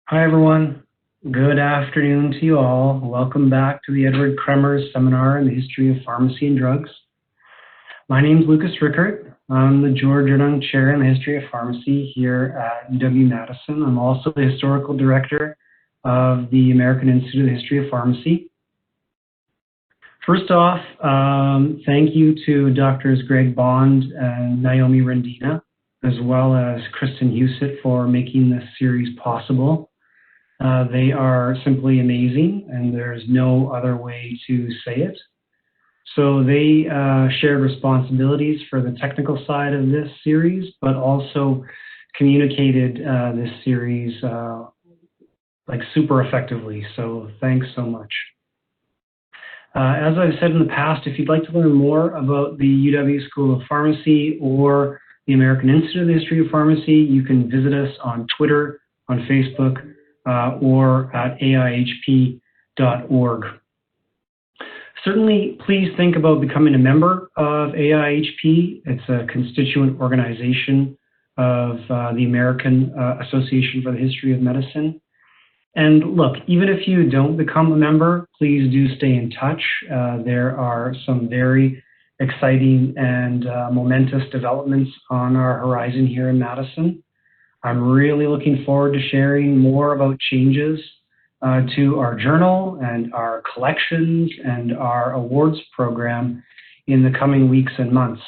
Hi, everyone. Good afternoon to you all. Welcome back to the Edward Kremers Seminar in the History of Pharmacy and Drugs. My name is Lucas Rickert. I'm the George Adjunct Chair in the History of Pharmacy here at UW-Madison. I'm also the Historical Director of the American Institute of the History of Pharmacy. First off, thank you to Drs. Greg Bond and Naomi Rendina, as well as Kristen Husett for making this series possible. They are simply amazing, and there's no other way to say it. So they shared responsibilities for the technical side of this series, but also communicated this series like super effectively. So thanks so much. As I've said in the past, if you'd like to learn more about the UW School of Pharmacy or the American Institute of the History of Pharmacy, you can visit us on Twitter, on Facebook, or at AIHP.org. Certainly, please think about becoming a member of AIHP. It's a constituent organization of the American Association for the History of Medicine. And look, even if you don't become a member, please do stay in touch. There are some very exciting and momentous developments on our horizon here in Madison. I'm really looking forward to sharing more about changes to our journal and our collections and our awards program in the coming weeks and months.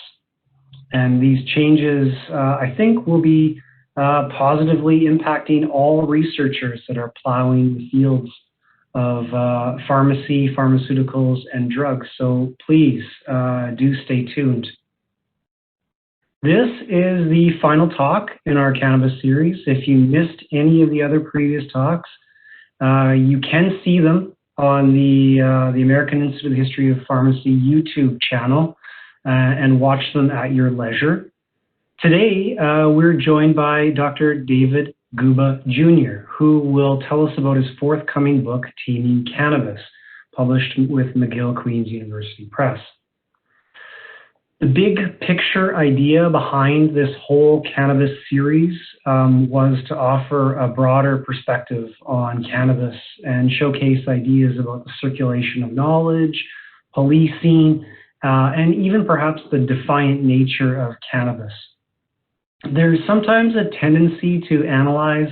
And these changes, I think, will be positively impacting all researchers that are plowing the fields of pharmacy, pharmaceuticals, and drugs. So please do stay tuned. This is the final talk in our cannabis series. If you missed any of the other previous talks, you can see them on the American Institute of the History of Pharmacy YouTube channel and watch them at your leisure. Today, we're joined by Dr. David Guba, Jr., who will tell us about his forthcoming book, Taming Cannabis, published with McGill-Queen's University Press. The big picture idea behind this whole cannabis series was to offer a broader perspective on cannabis and showcase ideas about the circulation of knowledge, policing, and even perhaps the defiant nature of cannabis. There's sometimes a tendency to analyze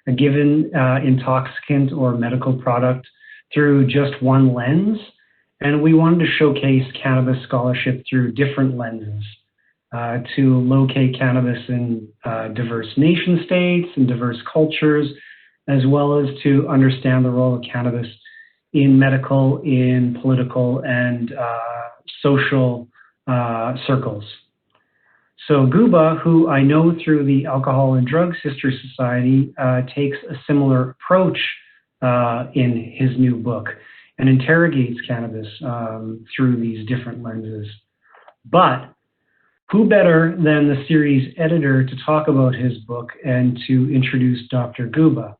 a given intoxicant or medical product through just one lens. And we wanted to showcase cannabis scholarship through different lenses to locate cannabis in diverse nation states and diverse cultures, as well as to understand the role of cannabis in medical, in political, and social circles. So Guba, who I know through the Alcohol and Drugs History Society, takes a similar approach in his new book and interrogates cannabis through these different lenses. But who better than the series editor to talk about his book and to introduce Dr. Guba?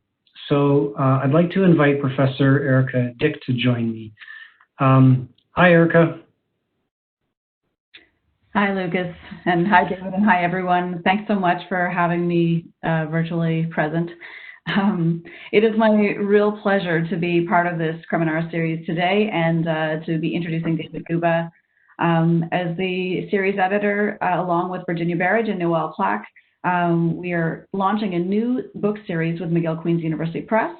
So I'd like to invite Professor Erica Dick to join me. Hi, Erica. Hi, Lucas, and hi, David, and hi, everyone. Thanks so much for having me virtually present. It is my real pleasure to be part of this Kreminar series today and to be introducing David Guba. As the series editor, along with Virginia Barrage and Noel Plack, we are launching a new book series with McGill-Queen's University Press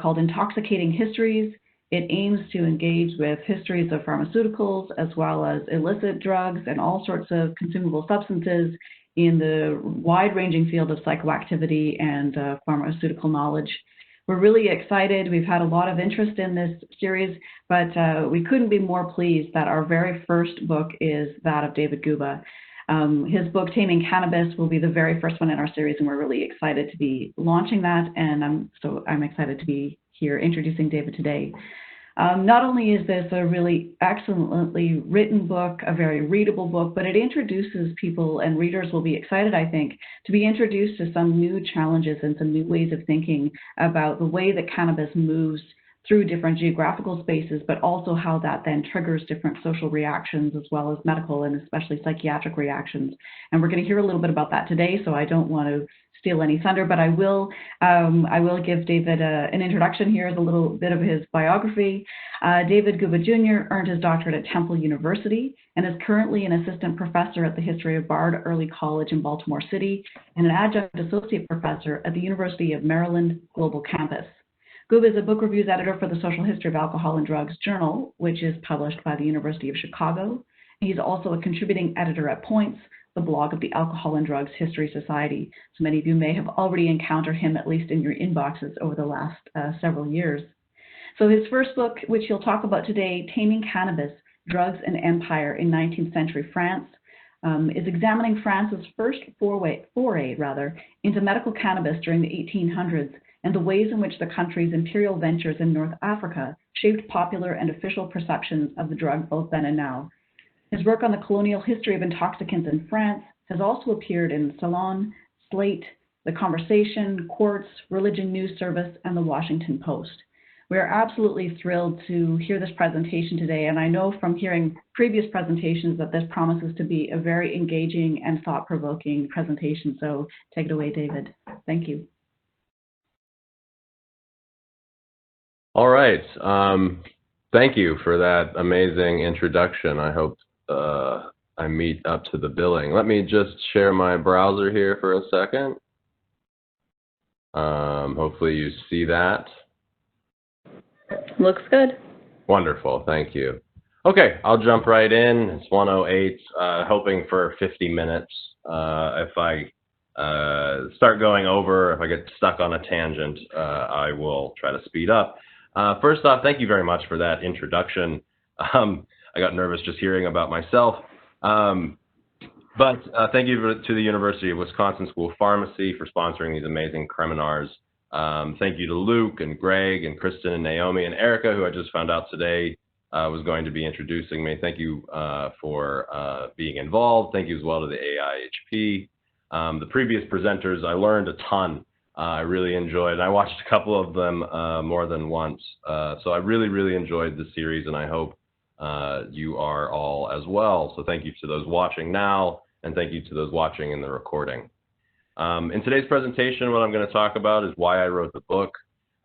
called Intoxicating Histories. It aims to engage with histories of pharmaceuticals as well as illicit drugs and all sorts of consumable substances in the wide-ranging field of psychoactivity and pharmaceutical knowledge. We're really excited. We've had a lot of interest in this series, but we couldn't be more pleased that our very first book is that of David Guba. His book, Taming Cannabis, will be the very first one in our series, and we're really excited to be launching that, and I'm excited to be here introducing David today. Not only is this a really excellently written book, a very readable book, but it introduces people, and readers will be excited, I think, to be introduced to some new challenges and some new ways of thinking about the way that cannabis moves through different geographical spaces, but also how that then triggers different social reactions as well as medical and especially psychiatric reactions. And we're going to hear a little bit about that today, so I don't want to steal any thunder, but I will give David an introduction here as a little bit of his biography. David Guba Jr. earned his doctorate at Temple University and is currently an assistant professor at the History of Bard Early College in Baltimore City and an adjunct associate professor at the University of Maryland Global Campus. Guba is a book reviews editor for the Social History of Alcohol and Drugs Journal, which is published by the University of Chicago. He's also a contributing editor at Points, the blog of the Alcohol and Drugs History Society. So many of you may have already encountered him, at least in your inboxes, over the last several years. So his first book, which he'll talk about today, Taming Cannabis, Drugs and Empire in 19th-Century France, is examining France's first foray into medical cannabis during the 1800s and the ways in which the country's imperial ventures in North Africa shaped popular and official perceptions of the drug both then and now. His work on the colonial history of intoxicants in France has also appeared in Salon, Slate, The Conversation, Quartz, Religion News Service, and The Washington Post. We are absolutely thrilled to hear this presentation today, and I know from hearing previous presentations that this promises to be a very engaging and thought-provoking presentation. So take it away, David. Thank you. All right. Thank you for that amazing introduction. I hope I meet up to the billing. Let me just share my browser here for a second. Hopefully you see that. Looks good. Wonderful, thank you. Okay, I'll jump right in. It's 1:08, hoping for 50 minutes. If I start going over, if I get stuck on a tangent, I will try to speed up. First off, thank you very much for that introduction. I got nervous just hearing about myself. But thank you to the University of Wisconsin School of Pharmacy for sponsoring these amazing Kreminars. Thank you to Luke and Greg and Kristen and Naomi and Erica, who I just found out today was going to be introducing me. Thank you for being involved. Thank you as well to the AIHP. The previous presenters, I learned a ton. I really enjoyed, and I watched a couple of them more than once. So I really, really enjoyed the series, and I hope you are all as well. So thank you to those watching now, and thank you to those watching in the recording. In today's presentation, what I'm going to talk about is why I wrote the book.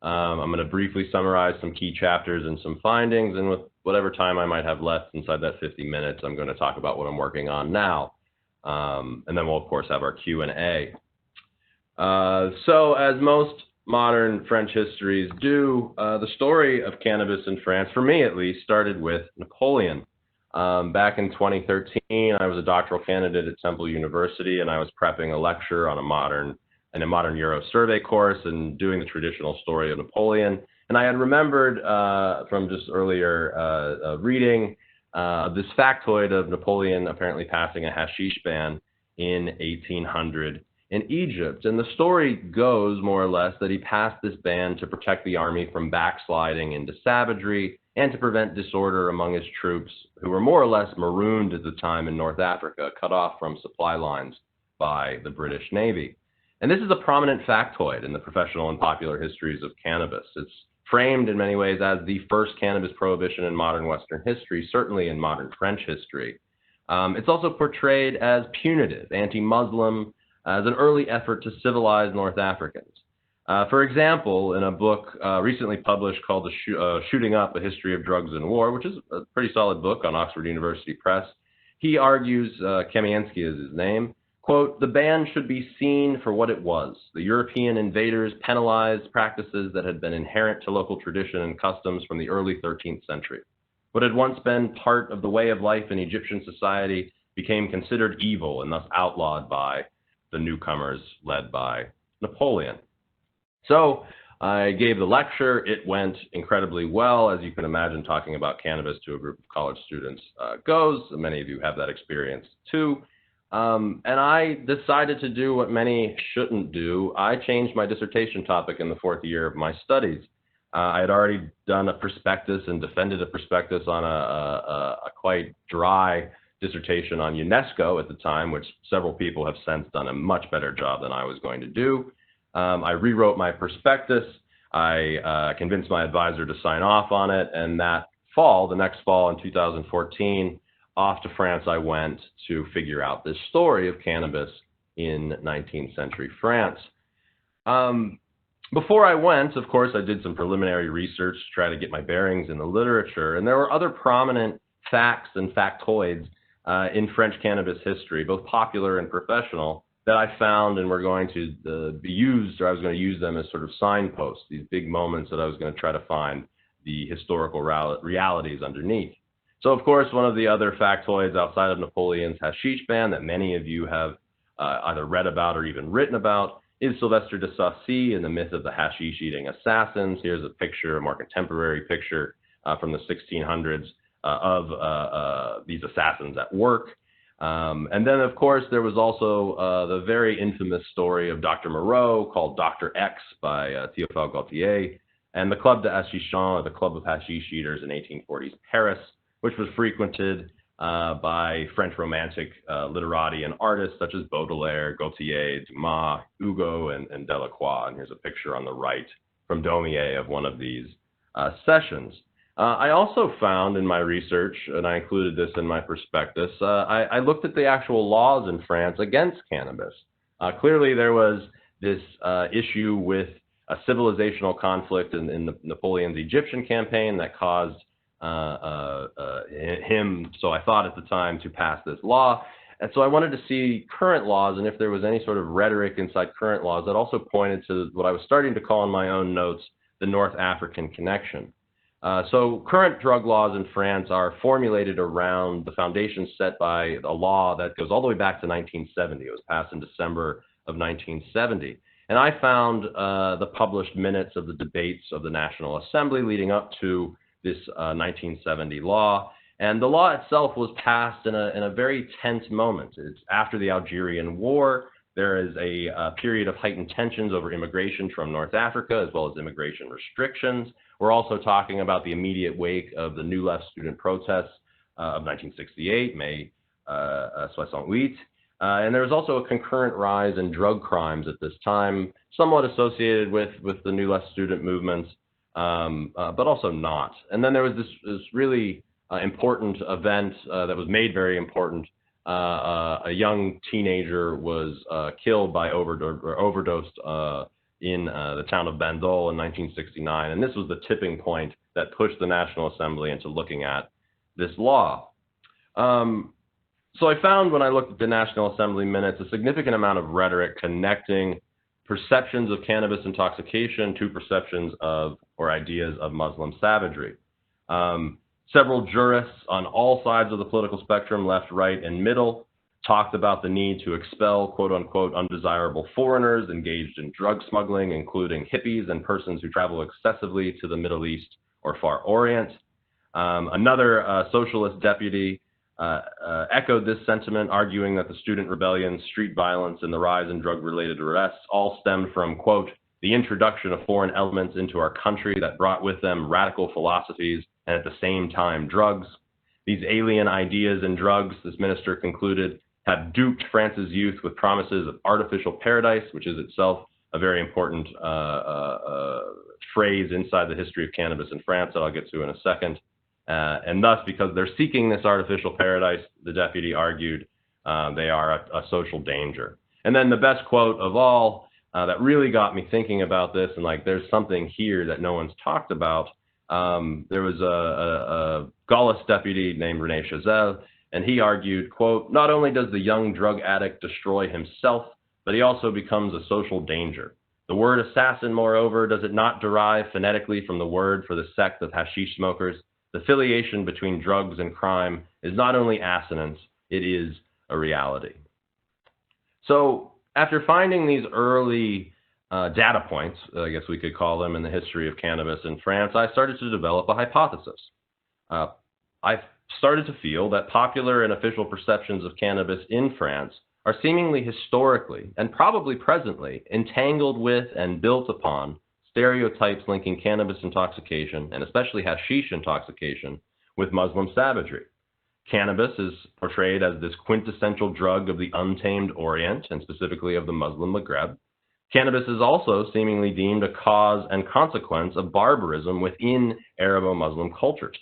I'm going to briefly summarize some key chapters and some findings, and with whatever time I might have left inside that 50 minutes, I'm going to talk about what I'm working on now. And then we'll, of course, have our Q&A. So as most modern French histories do, the story of cannabis in France, for me at least, started with Napoleon. Back in 2013, I was a doctoral candidate at Temple University, and I was prepping a lecture on a modern Euro survey course and doing the traditional story of Napoleon. And I had remembered from just earlier reading this factoid of Napoleon apparently passing a hashish ban in 1800 in Egypt. And the story goes, more or less, that he passed this ban to protect the army from backsliding into savagery and to prevent disorder among his troops, who were more or less marooned at the time in North Africa, cut off from supply lines by the British Navy. And this is a prominent factoid in the professional and popular histories of cannabis. It's framed in many ways as the first cannabis prohibition in modern Western history, certainly in modern French history. It's also portrayed as punitive, anti-Muslim, as an early effort to civilize North Africans. For example, in a book recently published called Shooting Up, A History of Drugs and War, which is a pretty solid book on Oxford University Press, he argues, Kamiensky is his name, quote, "The ban should be seen for what it was. The European invaders penalized practices that had been inherent to local tradition and customs from the early 13th century. What had once been part of the way of life in Egyptian society became considered evil and thus outlawed by the newcomers led by Napoleon." So I gave the lecture. It went incredibly well. As you can imagine, talking about cannabis to a group of college students goes. Many of you have that experience too. And I decided to do what many shouldn't do. I changed my dissertation topic in the fourth year of my studies. I had already done a prospectus and defended a prospectus on a quite dry dissertation on UNESCO at the time, which several people have since done a much better job than I was going to do. I rewrote my prospectus. I convinced my advisor to sign off on it, and that fall, the next fall in 2014, off to France I went to figure out this story of cannabis in 19th century France. Before I went, of course, I did some preliminary research to try to get my bearings in the literature, and there were other prominent facts and factoids in French cannabis history, both popular and professional, that I found and were going to be used, or I was going to use them as sort of signposts, these big moments that I was going to try to find the historical realities underneath. So, of course, one of the other factoids outside of Napoleon's hashish ban that many of you have either read about or even written about is Sylvester de Saussy and the myth of the hashish-eating assassins. Here's a picture, a more contemporary picture from the 1600s of these assassins at work. And then, of course, there was also the very infamous story of Dr. Moreau called Dr. X by Théophile Gautier, and the Club de Haschichons, or the Club of Hashish Eaters in 1840s Paris, which was frequented by French Romantic literati and artists such as Baudelaire, Gautier, Dumas, Hugo, and Delacroix. And here's a picture on the right from Daumier of one of these sessions. I also found in my research, and I included this in my prospectus, I looked at the actual laws in France against cannabis. Clearly, there was this issue with a civilizational conflict in Napoleon's Egyptian campaign that caused him, so I thought at the time, to pass this law. And so I wanted to see current laws and if there was any sort of rhetoric inside current laws that also pointed to what I was starting to call in my own notes the North African connection. So current drug laws in France are formulated around the foundation set by a law that goes all the way back to 1970. It was passed in December of 1970. And I found the published minutes of the debates of the National Assembly leading up to this 1970 law. And the law itself was passed in a very tense moment. It's after the Algerian War. There is a period of heightened tensions over immigration from North Africa, as well as immigration restrictions. We're also talking about the immediate wake of the New Left student protests of 1968, May 68. And there was also a concurrent rise in drug crimes at this time, somewhat associated with the New Left student movements, but also not. And then there was this really important event that was made very important. A young teenager was killed by overdosed in the town of Bandol in 1969, and this was the tipping point that pushed the National Assembly into looking at this law. So I found when I looked at the National Assembly minutes a significant amount of rhetoric connecting perceptions of cannabis intoxication to perceptions of or ideas of Muslim savagery. Several jurists on all sides of the political spectrum, left, right, and middle, talked about the need to expel quote-unquote undesirable foreigners engaged in drug smuggling, including hippies and persons who travel excessively to the Middle East or Far Orient. Another socialist deputy echoed this sentiment, arguing that the student rebellions, street violence, and the rise in drug-related arrests all stemmed from, quote, the introduction of foreign elements into our country that brought with them radical philosophies and at the same time drugs. These alien ideas and drugs, this minister concluded, have duped France's youth with promises of artificial paradise, which is itself a very important phrase inside the history of cannabis in France that I'll get to in a second. And thus, because they're seeking this artificial paradise, the deputy argued, they are a social danger. And then the best quote of all that really got me thinking about this, and like there's something here that no one's talked about. There was a Gaullist deputy named René Chazelle, and he argued, quote, not only does the young drug addict destroy himself, but he also becomes a social danger. The word assassin, moreover, does it not derive phonetically from the word for the sect of hashish smokers? The affiliation between drugs and crime is not only assonance, it is a reality. So after finding these early data points, I guess we could call them, in the history of cannabis in France, I started to develop a hypothesis. I started to feel that popular and official perceptions of cannabis in France are seemingly historically, and probably presently, entangled with and built upon stereotypes linking cannabis intoxication, and especially hashish intoxication, with Muslim savagery. Cannabis is portrayed as this quintessential drug of the untamed Orient, and specifically of the Muslim Maghreb. Cannabis is also seemingly deemed a cause and consequence of barbarism within Arabo-Muslim cultures.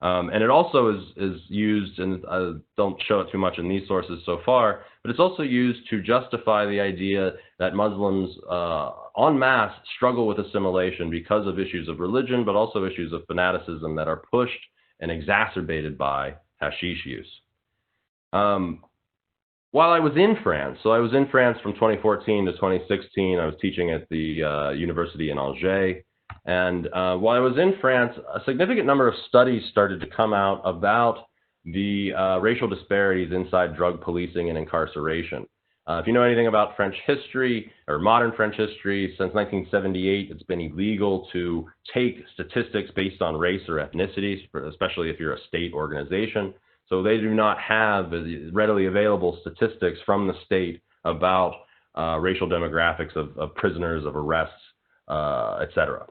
And it also is used, and I don't show it too much in these sources so far, but it's also used to justify the idea that Muslims en masse struggle with assimilation because of issues of religion, but also issues of fanaticism that are pushed and exacerbated by hashish use. While I was in France, so I was in France from 2014 to 2016, I was teaching at the university in Angers. And while I was in France, a significant number of studies started to come out about the racial disparities inside drug policing and incarceration. If you know anything about French history or modern French history, since 1978, it's been illegal to take statistics based on race or ethnicity, especially if you're a state organization. So they do not have readily available statistics from the state about racial demographics of prisoners, of arrests, et cetera.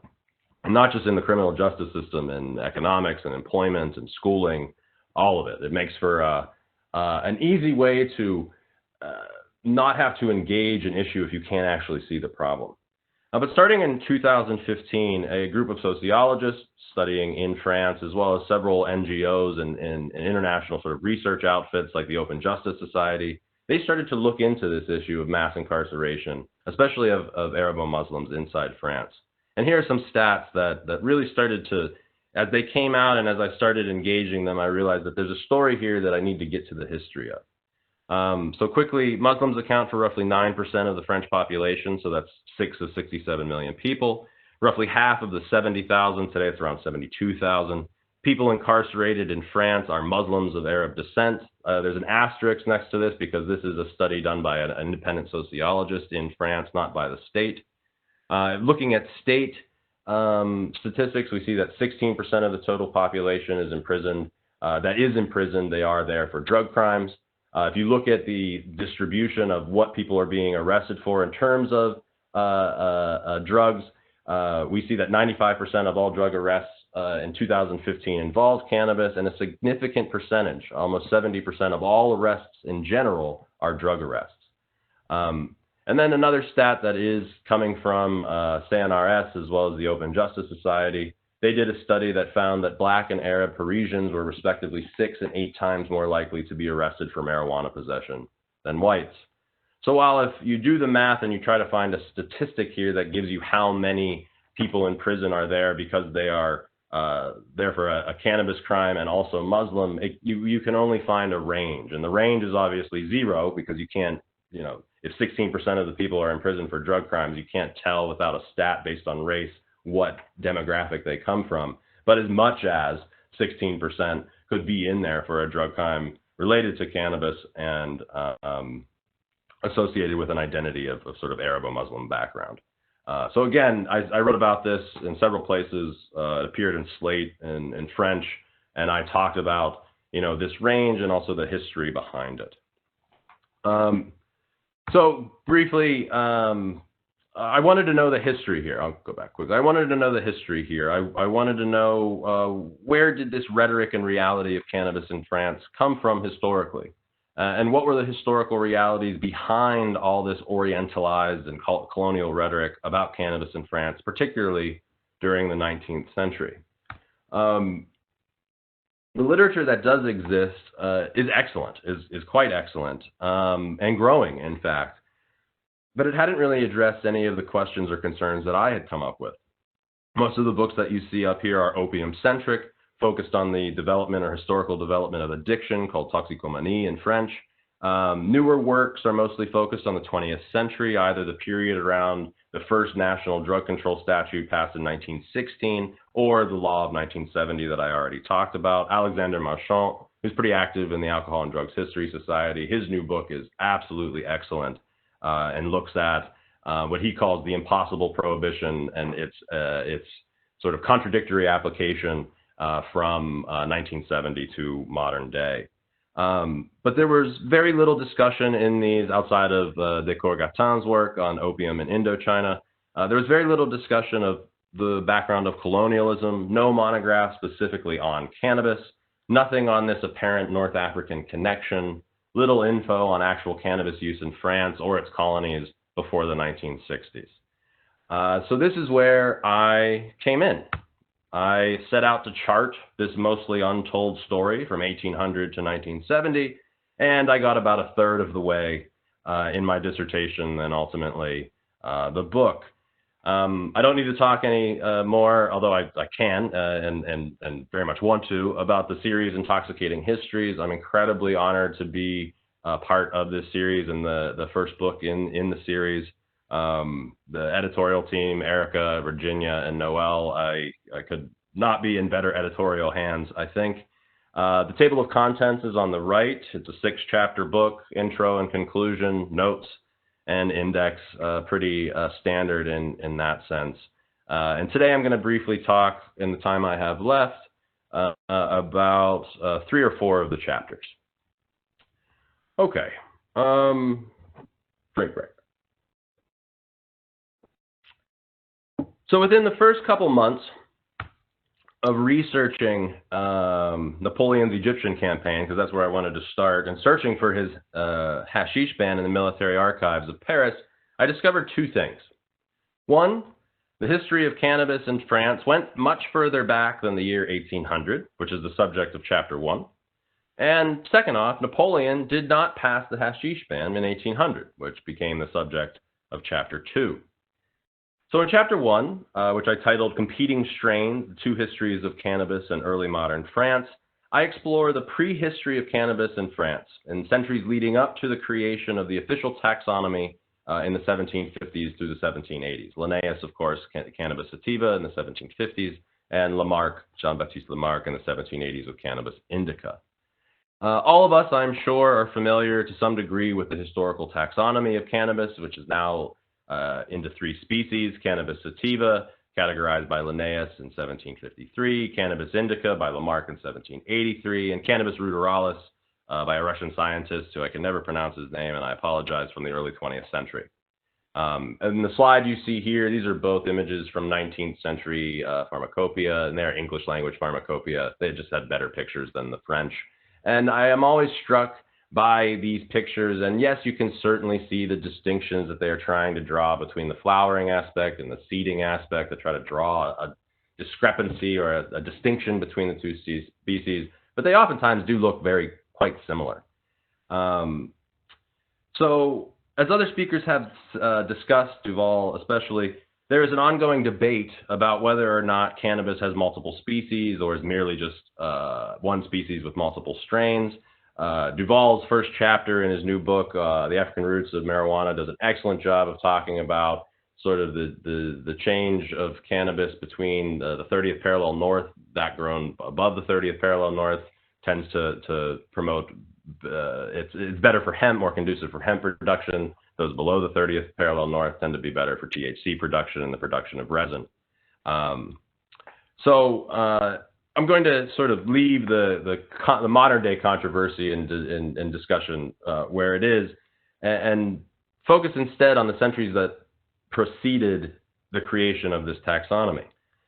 And not just in the criminal justice system, in economics and employment and schooling, all of it. It makes for an easy way to not have to engage an issue if you can't actually see the problem. But starting in 2015, a group of sociologists studying in France, as well as several NGOs and international sort of research outfits like the Open Justice Society, they started to look into this issue of mass incarceration, especially of Arabo-Muslims inside France. And here are some stats that really started to, as they came out and as I started engaging them, I realized that there's a story here that I need to get to the history of. So quickly, Muslims account for roughly 9% of the French population, so that's 6 of 67 million people. Roughly half of the 70,000, today it's around 72,000. People incarcerated in France are Muslims of Arab descent. There's an asterisk next to this because this is a study done by an independent sociologist in France, not by the state. Looking at state statistics, we see that 16% of the total population is imprisoned. That is imprisoned, they are there for drug crimes. If you look at the distribution of what people are being arrested for in terms of drugs, we see that 95% of all drug arrests in 2015 involved cannabis, and a significant percentage, almost 70% of all arrests in general, are drug arrests. And then another stat that is coming from CNRS as well as the Open Justice Society, they did a study that found that Black and Arab Parisians were respectively 6 and 8 times more likely to be arrested for marijuana possession than whites. So while if you do the math and you try to find a statistic here that gives you how many people in prison are there because they are there for a cannabis crime and also Muslim, you can only find a range. And the range is obviously 0 because you can't, you know, if 16% of the people are in prison for drug crimes, you can't tell without a stat based on race what demographic they come from. But as much as 16% could be in there for a drug crime related to cannabis and associated with an identity of sort of Arabo-Muslim background. So again, I wrote about this in several places. It appeared in Slate in French, and I talked about, you know, this range and also the history behind it. So briefly, I wanted to know the history here. I'll go back quickly. I wanted to know the history here. I wanted to know where did this rhetoric and reality of cannabis in France come from historically? And what were the historical realities behind all this orientalized and colonial rhetoric about cannabis in France, particularly during the 19th century? The literature that does exist is excellent, is quite excellent, and growing, in fact. But it hadn't really addressed any of the questions or concerns that I had come up with. Most of the books that you see up here are opium-centric, focused on the development or historical development of addiction, called toxicomanie in French. Newer works are mostly focused on the 20th century, either the period around the first national drug control statute passed in 1916 or the law of 1970 that I already talked about. Alexander Marchand, who's pretty active in the Alcohol and Drugs History Society, his new book is absolutely excellent and looks at what he calls the impossible prohibition and its sort of contradictory application from 1970 to modern day. But there was very little discussion in these outside of Descours-Gatin's work on opium in Indochina. There was very little discussion of the background of colonialism, no monograph specifically on cannabis, nothing on this apparent North African connection, little info on actual cannabis use in France or its colonies before the 1960s. So this is where I came in. I set out to chart this mostly untold story from 1800 to 1970, and I got about a third of the way in my dissertation and ultimately the book. I don't need to talk any more, although I can and very much want to, about the series Intoxicating Histories. I'm incredibly honored to be part of this series and the first book in the series. The editorial team, Erica, Virginia, and Noelle, I could not be in better editorial hands, I think. The table of contents is on the right. It's a 6-chapter book, intro and conclusion, notes, and index, pretty standard in that sense. And today I'm going to briefly talk, in the time I have left, about 3 or 4 of the chapters. Okay. Drink break. So within the first couple months of researching Napoleon's Egyptian campaign, because that's where I wanted to start, and searching for his hashish ban in the military archives of Paris, I discovered 2 things. One, the history of cannabis in France went much further back than the year 1800, which is the subject of Chapter 1. And second off, Napoleon did not pass the hashish ban in 1800, which became the subject of Chapter 2. So in Chapter 1, which I titled Competing Strains, the 2 Histories of Cannabis in Early Modern France, I explore the prehistory of cannabis in France in centuries leading up to the creation of the official taxonomy in the 1750s through the 1780s. Linnaeus, of course, Cannabis sativa in the 1750s, and Lamarck, Jean-Baptiste Lamarck, in the 1780s with Cannabis indica. All of us, I'm sure, are familiar to some degree with the historical taxonomy of cannabis, which is now into 3 species: Cannabis sativa, categorized by Linnaeus in 1753, Cannabis indica by Lamarck in 1783, and Cannabis ruderalis by a Russian scientist who I can never pronounce his name, and I apologize, from the early 20th century. And the slide you see here, these are both images from 19th century pharmacopoeia, and they're English language pharmacopoeia. They just had better pictures than the French. And I am always struck by these pictures, and yes, you can certainly see the distinctions that they are trying to draw between the flowering aspect and the seeding aspect, to try to draw a discrepancy or a distinction between the 2 species, but they oftentimes do look quite similar. So as other speakers have discussed, Duval especially, there is an ongoing debate about whether or not cannabis has multiple species or is merely just 1 species with multiple strains. Duval's first chapter in his new book, The African Roots of Marijuana, does an excellent job of talking about sort of the change of cannabis between the 30th parallel north, that grown above the 30th parallel north tends to promote, it's better for hemp, more conducive for hemp production. Those below the 30th parallel north tend to be better for THC production and the production of resin. I'm going to sort of leave the modern day controversy and discussion where it is, and focus instead on the centuries that preceded the creation of this taxonomy.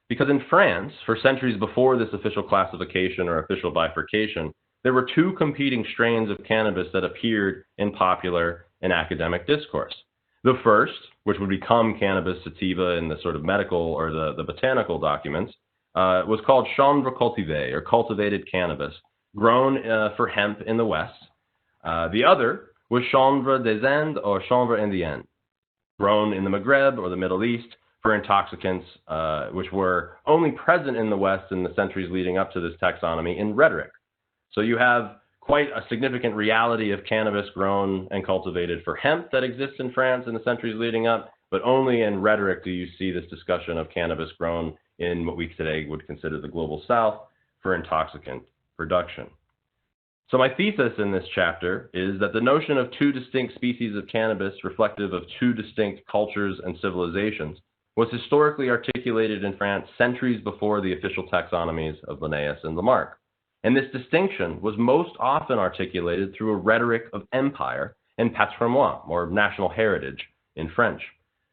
Because in France, for centuries before this official classification or official bifurcation, there were 2 competing strains of cannabis that appeared in popular and academic discourse. The first, which would become Cannabis sativa in the sort of medical or the botanical documents, was called Chanvre cultivé, or cultivated cannabis, grown for hemp in the West. The other was Chanvre des Indes, or Chanvre indienne, grown in the Maghreb or the Middle East for intoxicants, which were only present in the West in the centuries leading up to this taxonomy in rhetoric. So you have quite a significant reality of cannabis grown and cultivated for hemp that exists in France in the centuries leading up, but only in rhetoric do you see this discussion of cannabis grown in what we today would consider the global south for intoxicant production. So my thesis in this chapter is that the notion of 2 distinct species of cannabis reflective of 2 distinct cultures and civilizations was historically articulated in France centuries before the official taxonomies of Linnaeus and Lamarck. And this distinction was most often articulated through a rhetoric of empire and patrimoine, or national heritage in French,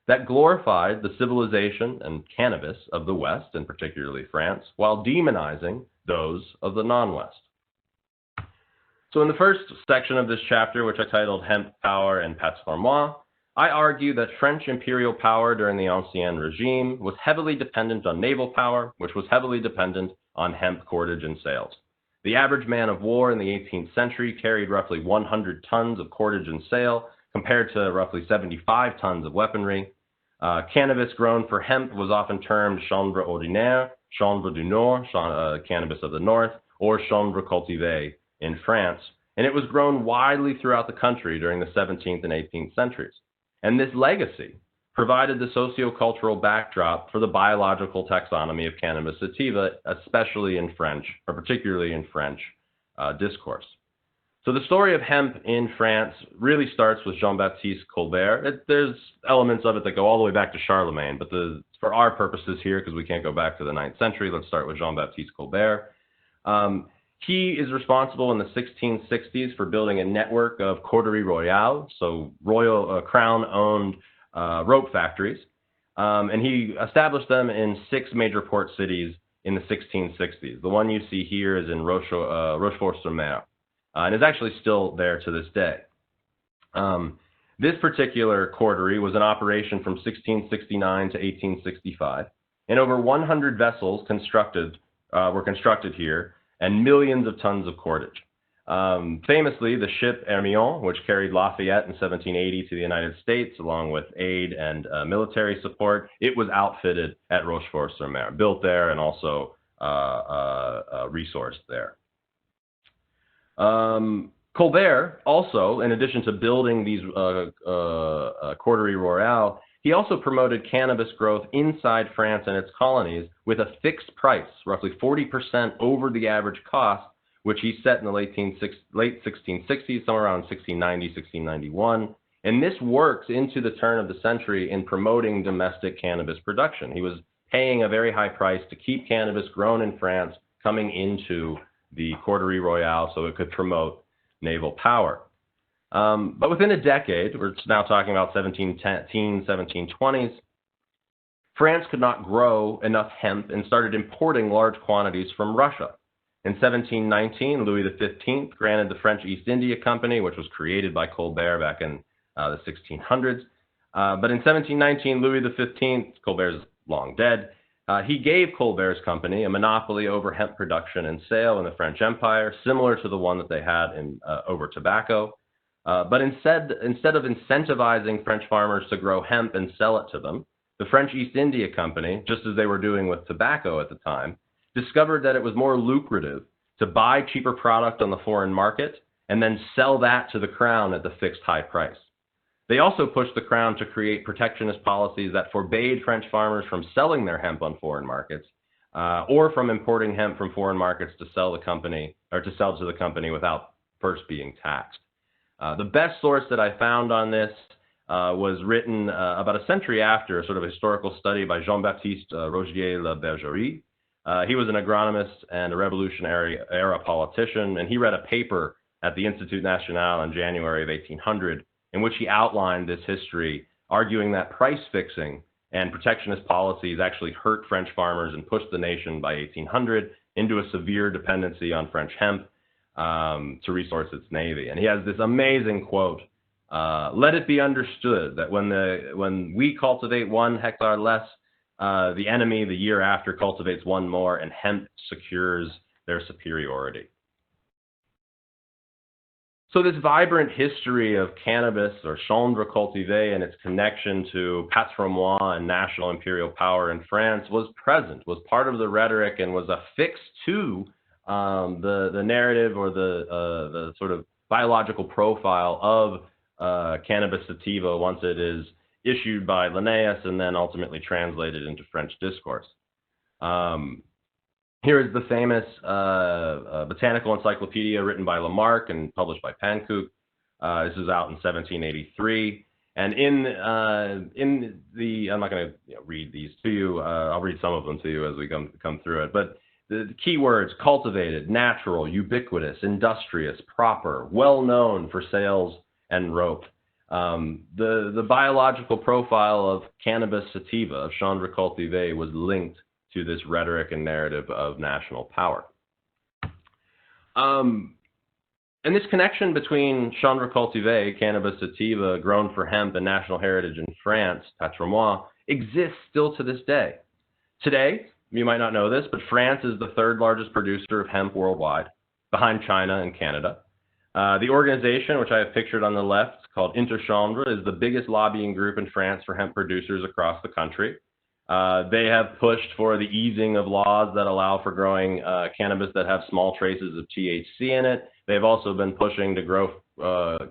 that glorified the civilization and cannabis of the West, and particularly France, while demonizing those of the non-West. So in the first section of this chapter, which I titled Hemp, Power, and Patrimoine, I argue that French imperial power during the Ancien regime was heavily dependent on naval power, which was heavily dependent on hemp cordage and sails. The average man of war in the 18th century carried roughly 100 tons of cordage and sail, compared to roughly 75 tons of weaponry. Cannabis grown for hemp was often termed chanvre ordinaire, chanvre du nord, cannabis of the north, or chanvre cultivée in France, and it was grown widely throughout the country during the 17th and 18th centuries. And this legacy provided the sociocultural backdrop for the biological taxonomy of cannabis sativa, especially in French, or particularly in French discourse. So the story of hemp in France really starts with Jean-Baptiste Colbert. There's elements of it that go all the way back to Charlemagne, but for our purposes here, because we can't go back to the 9th century, let's start with Jean-Baptiste Colbert. He is responsible in the 1660s for building a network of coteries royales, so royal crown-owned rope factories, and he established them in 6 major port cities in the 1660s. The one you see here is in Rochefort-sur-Mer, and is actually still there to this day. This particular coterie was in operation from 1669 to 1865, and over 100 vessels were constructed here, and millions of tons of cordage. Famously, the ship Hermione, which carried Lafayette in 1780 to the United States, along with aid and military support, it was outfitted at Rochefort-sur-Mer, built there and also resourced there. Colbert also, in addition to building these coteries royales, he also promoted cannabis growth inside France and its colonies with a fixed price, roughly 40% over the average cost, which he set in the late 1660s, somewhere around 1690, 1691. And this works into the turn of the century in promoting domestic cannabis production. He was paying a very high price to keep cannabis grown in France coming into the coteries royales so it could promote naval power. But within a decade, we're now talking about 1710s, 1720s, France could not grow enough hemp and started importing large quantities from Russia. In 1719, Louis XV granted the French East India Company, which was created by Colbert back in the 1600s. But in 1719, Louis XV, Colbert's long dead, he gave Colbert's company a monopoly over hemp production and sale in the French Empire, similar to the one that they had over tobacco. But instead of incentivizing French farmers to grow hemp and sell it to them, the French East India Company, just as they were doing with tobacco at the time, discovered that it was more lucrative to buy cheaper product on the foreign market and then sell that to the crown at the fixed high price. They also pushed the crown to create protectionist policies that forbade French farmers from selling their hemp on foreign markets or from importing hemp from foreign markets to sell to the company without first being taxed. The best source that I found on this was written about a century after, a sort of historical study by Jean-Baptiste Rogier-Le Bergerie. He was an agronomist and a Revolutionary era politician, and he read a paper at the Institut National in January of 1800 in which he outlined this history, arguing that price fixing and protectionist policies actually hurt French farmers and pushed the nation by 1800 into a severe dependency on French hemp to resource its navy. And he has this amazing quote, "Let it be understood that when we cultivate 1 hectare less, the enemy the year after cultivates 1 more, and hemp secures their superiority." So this vibrant history of cannabis, or chanvre cultivée, and its connection to patrimoine and national imperial power in France was present, was part of the rhetoric, and was affixed to the narrative or the sort of biological profile of cannabis sativa once it is issued by Linnaeus and then ultimately translated into French discourse. Here is the famous botanical encyclopedia written by Lamarck and published by Pankouk. This is out in 1783. And in the, I'm not going to read these to you. I'll read some of them to you as we come through it. But the key words: cultivated, natural, ubiquitous, industrious, proper, well-known for sales and rope. The biological profile of cannabis sativa, of chanvre cultivée, was linked to this rhetoric and narrative of national power. And this connection between Chanyre cultivé, cannabis sativa, grown for hemp and national heritage in France, patrimoine, exists still to this day. Today, you might not know this, but France is the third largest producer of hemp worldwide, behind China and Canada. The organization, which I have pictured on the left, called Interchambre, is the biggest lobbying group in France for hemp producers across the country. They have pushed for the easing of laws that allow for growing cannabis that have small traces of THC in it. They've also been pushing to grow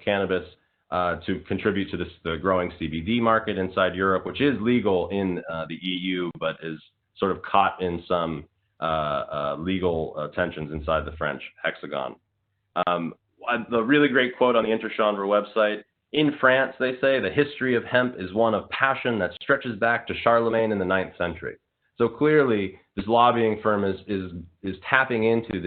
cannabis to contribute to the growing CBD market inside Europe, which is legal in the EU, but is sort of caught in some legal tensions inside the French hexagon. The really great quote on the Interchambre website: in France, they say, the history of hemp is one of passion that stretches back to Charlemagne in the 9th century. So clearly, this lobbying firm is tapping into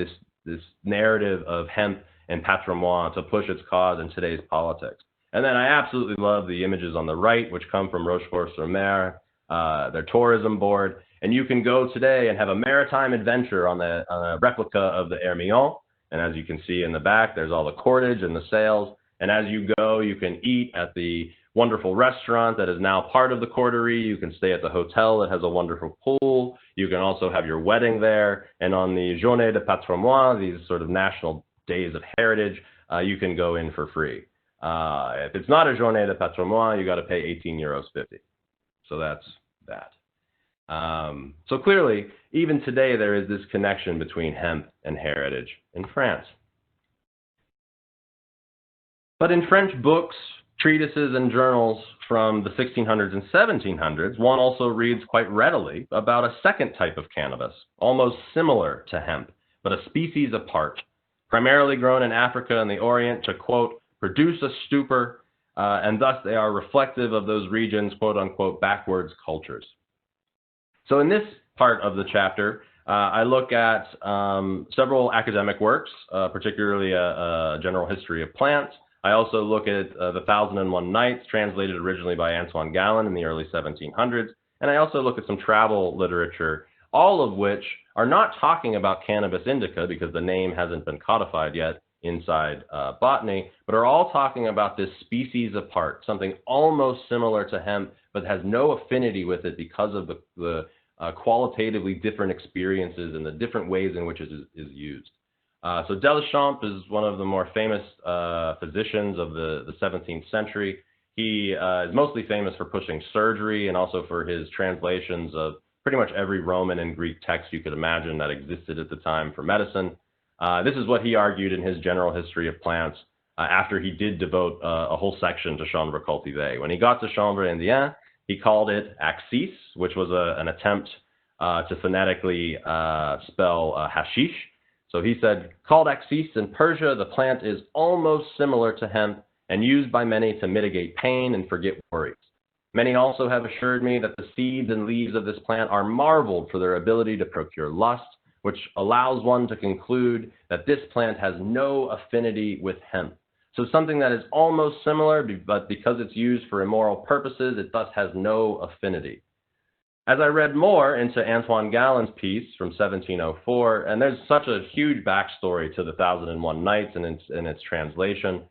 this narrative of hemp and patrimoine to push its cause in today's politics. And then I absolutely love the images on the right, which come from Rochefort-sur-Mer, their tourism board. And you can go today and have a maritime adventure on a replica of the Hermione. And as you can see in the back, there's all the cordage and the sails. And as you go, you can eat at the wonderful restaurant that is now part of the Corderie. You can stay at the hotel that has a wonderful pool. You can also have your wedding there. And on the Journée de Patrimoine, these sort of national days of heritage, you can go in for free. If it's not a Journée de Patrimoine, you got to pay €18.50. So that's that. So clearly, even today, there is this connection between hemp and heritage in France. But in French books, treatises, and journals from the 1600s and 1700s, one also reads quite readily about a second type of cannabis, almost similar to hemp, but a species apart, primarily grown in Africa and the Orient to, quote, produce a stupor, and thus they are reflective of those regions, quote unquote, backwards cultures. So in this part of the chapter, I look at several academic works, particularly a general history of plants. I also look at The 1001 Nights, translated originally by Antoine Galland in the early 1700s. And I also look at some travel literature, all of which are not talking about cannabis indica because the name hasn't been codified yet inside botany, but are all talking about this species apart, something almost similar to hemp, but has no affinity with it because of the qualitatively different experiences and the different ways in which it is used. So Deschamps is one of the more famous physicians of the 17th century. He is mostly famous for pushing surgery and also for his translations of pretty much every Roman and Greek text you could imagine that existed at the time for medicine. This is what he argued in his general history of plants after he did devote a whole section to Chanyre cultivé. When he got to Chanyre indien, he called it axis, which was an attempt to phonetically spell hashish. So he said, called axis in Persia, the plant is almost similar to hemp and used by many to mitigate pain and forget worries. Many also have assured me that the seeds and leaves of this plant are marveled for their ability to procure lust, which allows one to conclude that this plant has no affinity with hemp. So something that is almost similar, but because it's used for immoral purposes, it thus has no affinity. As I read more into Antoine Galland's piece from 1704, and there's such a huge backstory to the 1001 Nights and its translation.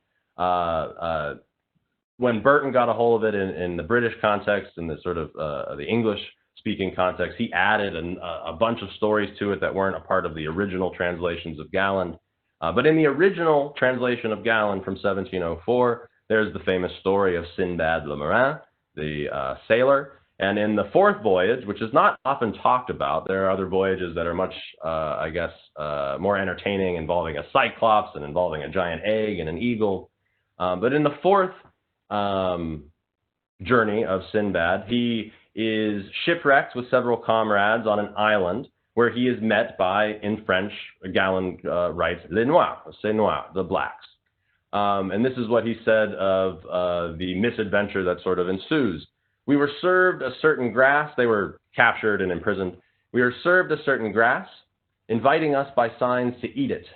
When Burton got a hold of it in the British context and the sort of the English-speaking context, he added a bunch of stories to it that weren't a part of the original translations of Galland. But in the original translation of Galland from 1704, there's the famous story of Sinbad le Marin, the sailor. And in the fourth voyage, which is not often talked about, there are other voyages that are much, I guess, more entertaining, involving a cyclops and involving a giant egg and an eagle. But in the fourth journey of Sinbad, he is shipwrecked with several comrades on an island where he is met by, in French, Galland writes, les noirs, ces noirs, the blacks. And this is what he said of the misadventure that sort of ensues. We were served a certain grass. They were captured and imprisoned. We were served a certain grass, inviting us by signs to eat it.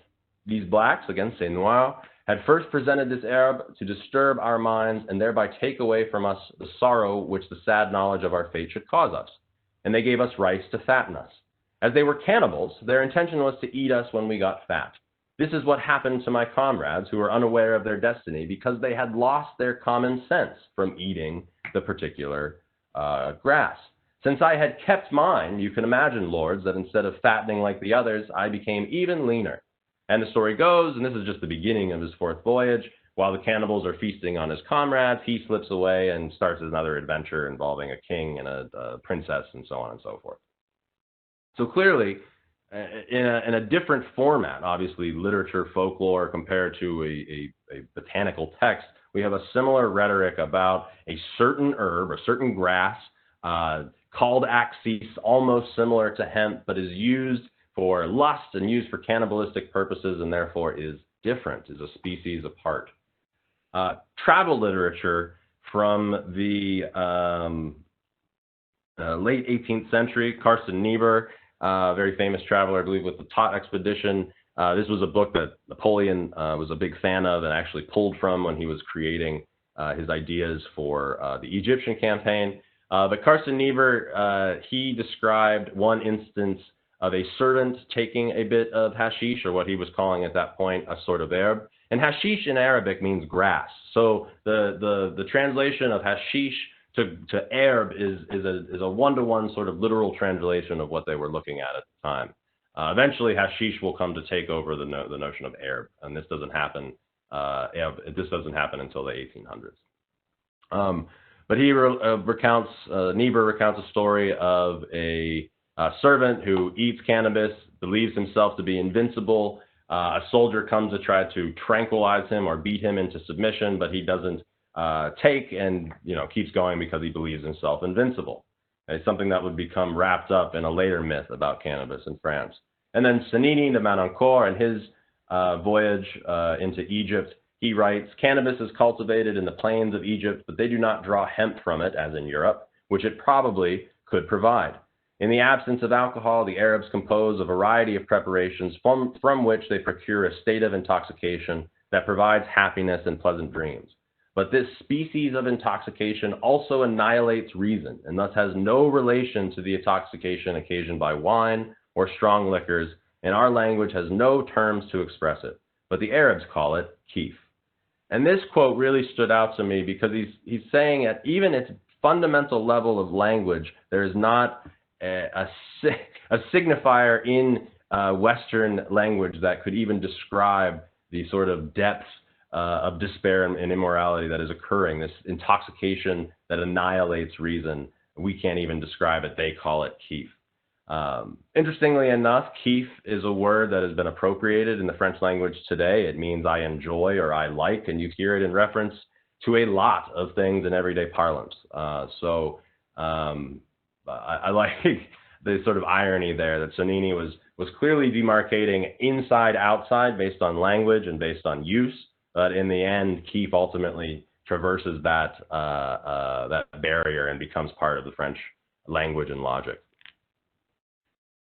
These blacks, again, ces noirs, had first presented this herb to disturb our minds and thereby take away from us the sorrow which the sad knowledge of our fate should cause us. And they gave us rice to fatten us. As they were cannibals, their intention was to eat us when we got fat. This is what happened to my comrades who were unaware of their destiny because they had lost their common sense from eating the particular grass. Since I had kept mine, you can imagine, lords, that instead of fattening like the others, I became even leaner. And the story goes, and this is just the beginning of his fourth voyage, while the cannibals are feasting on his comrades, he slips away and starts another adventure involving a king and a princess and so on and so forth. So clearly, in a different format, obviously literature, folklore, compared to a botanical text, we have a similar rhetoric about a certain herb, a certain grass, called axis, almost similar to hemp, but is used for lust and used for cannibalistic purposes and therefore is different, is a species apart. Travel literature from the late 18th century, Carsten Niebuhr, very famous traveler, I believe, with the Tot expedition. This was a book that Napoleon was a big fan of and actually pulled from when he was creating his ideas for the Egyptian campaign. But Carsten Niebuhr, he described one instance of a servant taking a bit of hashish, or what he was calling at that point a sort of herb. And hashish in Arabic means grass. So the translation of hashish to herb is a one-to-one sort of literal translation of what they were looking at the time. Eventually, hashish will come to take over the notion of herb, and this doesn't happen. This doesn't happen until the 1800s. But he recounts, Niebuhr recounts a story of a servant who eats cannabis, believes himself to be invincible. A soldier comes to try to tranquilize him or beat him into submission, but he doesn't take and keeps going because he believes himself invincible. It's something that would become wrapped up in a later myth about cannabis in France. And then Cennini de Manoncourt, in his voyage into Egypt, he writes, cannabis is cultivated in the plains of Egypt, but they do not draw hemp from it, as in Europe, which it probably could provide. In the absence of alcohol, the Arabs compose a variety of preparations from which they procure a state of intoxication that provides happiness and pleasant dreams. But this species of intoxication also annihilates reason, and thus has no relation to the intoxication occasioned by wine or strong liquors, and our language has no terms to express it. But the Arabs call it keef. And this quote really stood out to me because he's saying at even its fundamental level of language, there is not a signifier in Western language that could even describe the sort of depths of despair and immorality that is occurring, this intoxication that annihilates reason. We can't even describe it. They call it keef. Interestingly enough, keef is a word that has been appropriated in the French language today. It means I enjoy or I like, and you hear it in reference to a lot of things in everyday parlance. So I like the sort of irony there that Cennini was clearly demarcating inside outside based on language and based on use, but in the end, keef ultimately traverses that that barrier and becomes part of the French language and logic.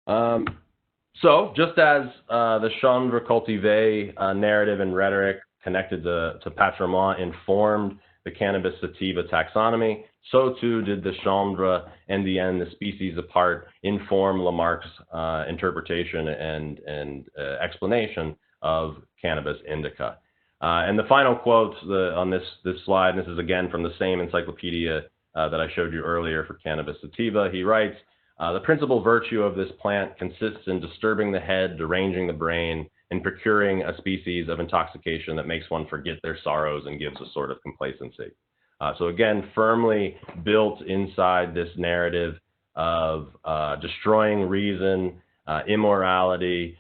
So just as the Chanyre cultivé narrative and rhetoric connected to patrimoine informed the cannabis sativa taxonomy, so too did the Chanyre indien, the species apart, inform Lamarck's interpretation and explanation of cannabis indica. And the final quote on this slide, and this is again from the same encyclopedia that I showed you earlier for cannabis sativa, he writes, the principal virtue of this plant consists in disturbing the head, deranging the brain, and procuring a species of intoxication that makes one forget their sorrows and gives a sort of complacency. So again, firmly built inside this narrative of destroying reason, immorality,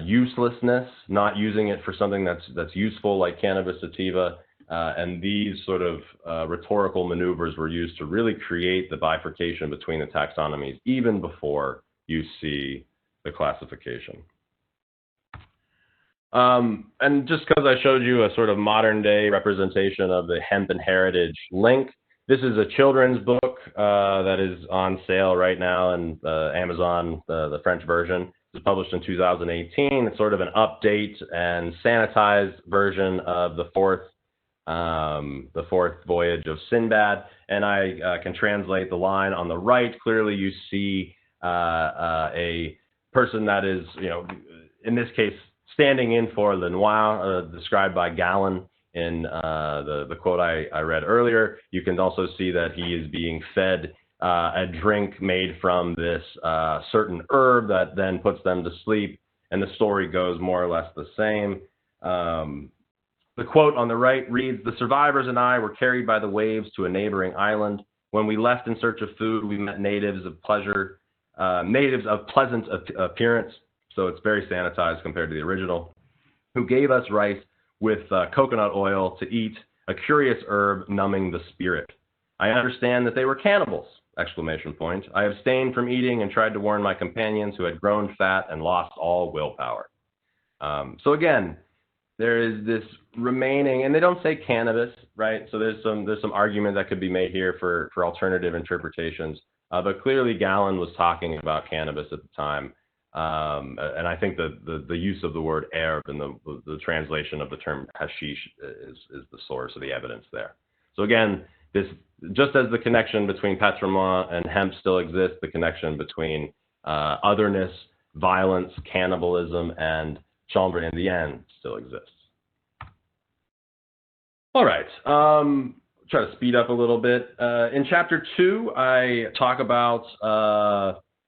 uselessness, not using it for something that's useful like cannabis sativa, and these sort of rhetorical maneuvers were used to really create the bifurcation between the taxonomies even before you see the classification. And just because I showed you a sort of modern day representation of the hemp and heritage link, this is a children's book that is on sale right now in Amazon, the French version. It was published in 2018. It's sort of an update and sanitized version of the fourth voyage of Sinbad. And I can translate the line on the right. Clearly you see a person that is, in this case, standing in for Le Noir, described by Galen in the quote I read earlier. You can also see that he is being fed a drink made from this certain herb that then puts them to sleep, and the story goes more or less the same. The quote on the right reads, "The survivors and I were carried by the waves to a neighboring island. When we left in search of food, we met natives of pleasant appearance," so it's very sanitized compared to the original, "who gave us rice with coconut oil to eat, a curious herb numbing the spirit. I understand that they were cannibals, ! I abstained from eating and tried to warn my companions who had grown fat and lost all willpower." So again, there is this remaining, and they don't say cannabis, right? So there's some argument that could be made here for alternative interpretations. But clearly Galen was talking about cannabis at the time. And I think the use of the word herb and the translation of the term hashish is the source of the evidence there. So again, this, just as the connection between patrimoine and hemp still exists, the connection between otherness, violence, cannibalism, and chambre indienne still exists. All right, try to speed up a little bit. In chapter 2, I talk about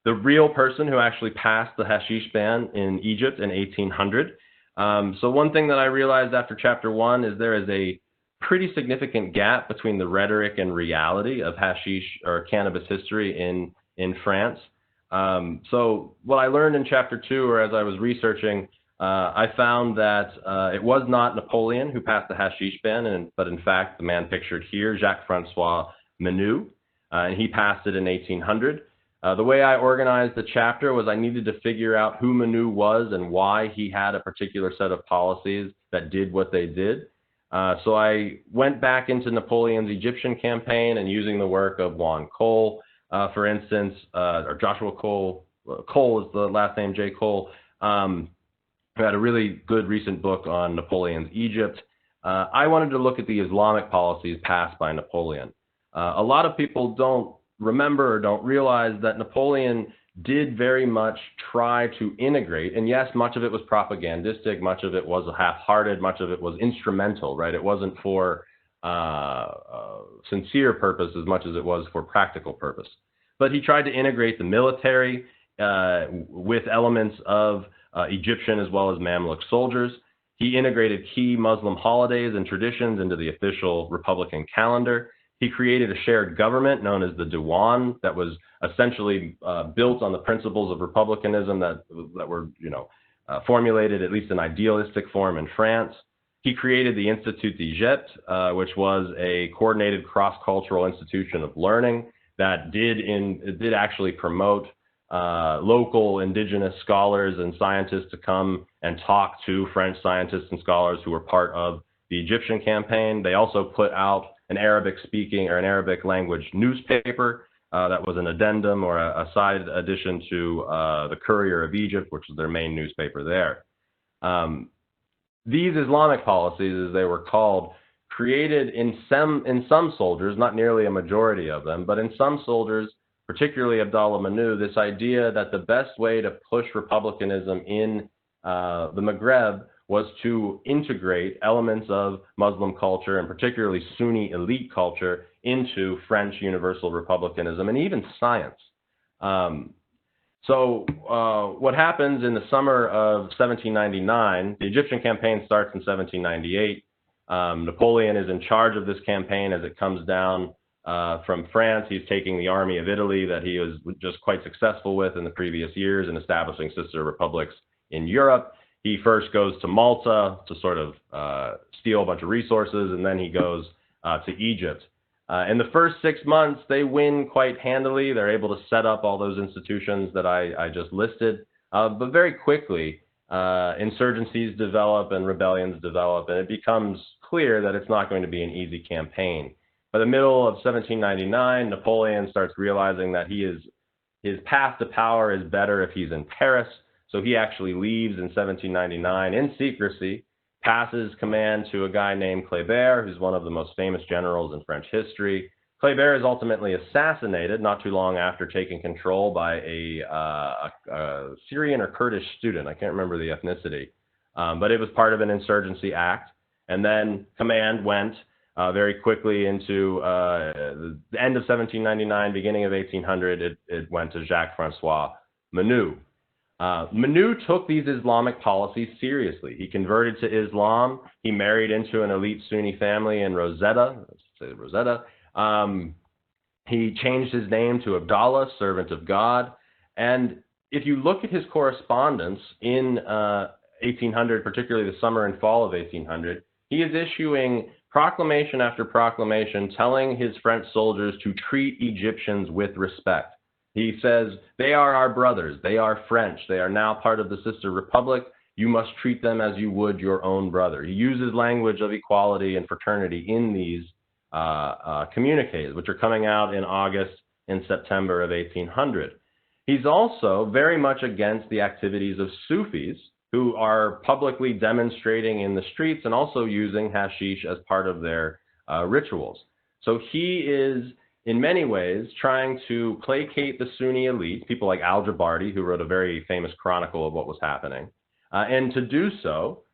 the real person who actually passed the hashish ban in Egypt in 1800. So one thing that I realized after chapter 1 is there is a pretty significant gap between the rhetoric and reality of hashish or cannabis history in France. So what I learned in chapter 2, or as I was researching, I found that it was not Napoleon who passed the hashish ban, but in fact, the man pictured here, Jacques-Francois Menou, and he passed it in 1800. The way I organized the chapter was I needed to figure out who Menou was and why he had a particular set of policies that did what they did. So I went back into Napoleon's Egyptian campaign and using the work of Juan Cole, for instance, or Joshua Cole. Cole is the last name, J. Cole. Who had a really good recent book on Napoleon's Egypt. I wanted to look at the Islamic policies passed by Napoleon. A lot of people don't remember or don't realize that Napoleon did very much try to integrate, and yes, much of it was propagandistic, much of it was half-hearted, much of it was instrumental, right? It wasn't for sincere purpose as much as it was for practical purpose. But he tried to integrate the military with elements of Egyptian as well as Mamluk soldiers. He integrated key Muslim holidays and traditions into the official Republican calendar. He created a shared government known as the Diwan that was essentially built on the principles of republicanism that were, formulated at least in idealistic form in France. He created the Institut d'Egypte, which was a coordinated cross-cultural institution of learning that did actually promote local indigenous scholars and scientists to come and talk to French scientists and scholars who were part of the Egyptian campaign. They also put out an Arabic-speaking or an Arabic language newspaper that was an addendum or a side addition to the Courier of Egypt, which was their main newspaper there. These Islamic policies, as they were called, created in some soldiers, not nearly a majority of them, but in some soldiers, particularly Abdallah Menou, this idea that the best way to push republicanism in the Maghreb was to integrate elements of Muslim culture and particularly Sunni elite culture into French universal republicanism and even science. So what happens in the summer of 1799, the Egyptian campaign starts in 1798. Napoleon is in charge of this campaign as it comes down from France. He's taking the army of Italy that he was just quite successful with in the previous years in establishing sister republics in Europe. He first goes to Malta to sort of steal a bunch of resources, and then he goes to Egypt. In the first 6 months, they win quite handily. They're able to set up all those institutions that I just listed. But very quickly, insurgencies develop and rebellions develop, and it becomes clear that it's not going to be an easy campaign. By the middle of 1799, Napoleon starts realizing that his path to power is better if he's in Paris. So he actually leaves in 1799 in secrecy, passes command to a guy named Kléber, who's one of the most famous generals in French history. Kléber is ultimately assassinated not too long after taking control by a Syrian or Kurdish student. I can't remember the ethnicity. but it was part of an insurgency act. And then command went very quickly into the end of 1799, beginning of 1800, it went to Jacques-Francois Menou. Menou took these Islamic policies seriously. He converted to Islam. He married into an elite Sunni family in Rosetta. He changed his name to Abdallah, servant of God. And if you look at his correspondence in 1800, particularly the summer and fall of 1800, he is issuing proclamation after proclamation telling his French soldiers to treat Egyptians with respect. He says, they are our brothers, they are French, they are now part of the sister republic, you must treat them as you would your own brother. He uses language of equality and fraternity in these communiques, which are coming out in August and September of 1800. He's also very much against the activities of Sufis, who are publicly demonstrating in the streets and also using hashish as part of their rituals. So he is, in many ways, trying to placate the Sunni elite, people like Al-Jabarti, who wrote a very famous chronicle of what was happening. And to do so,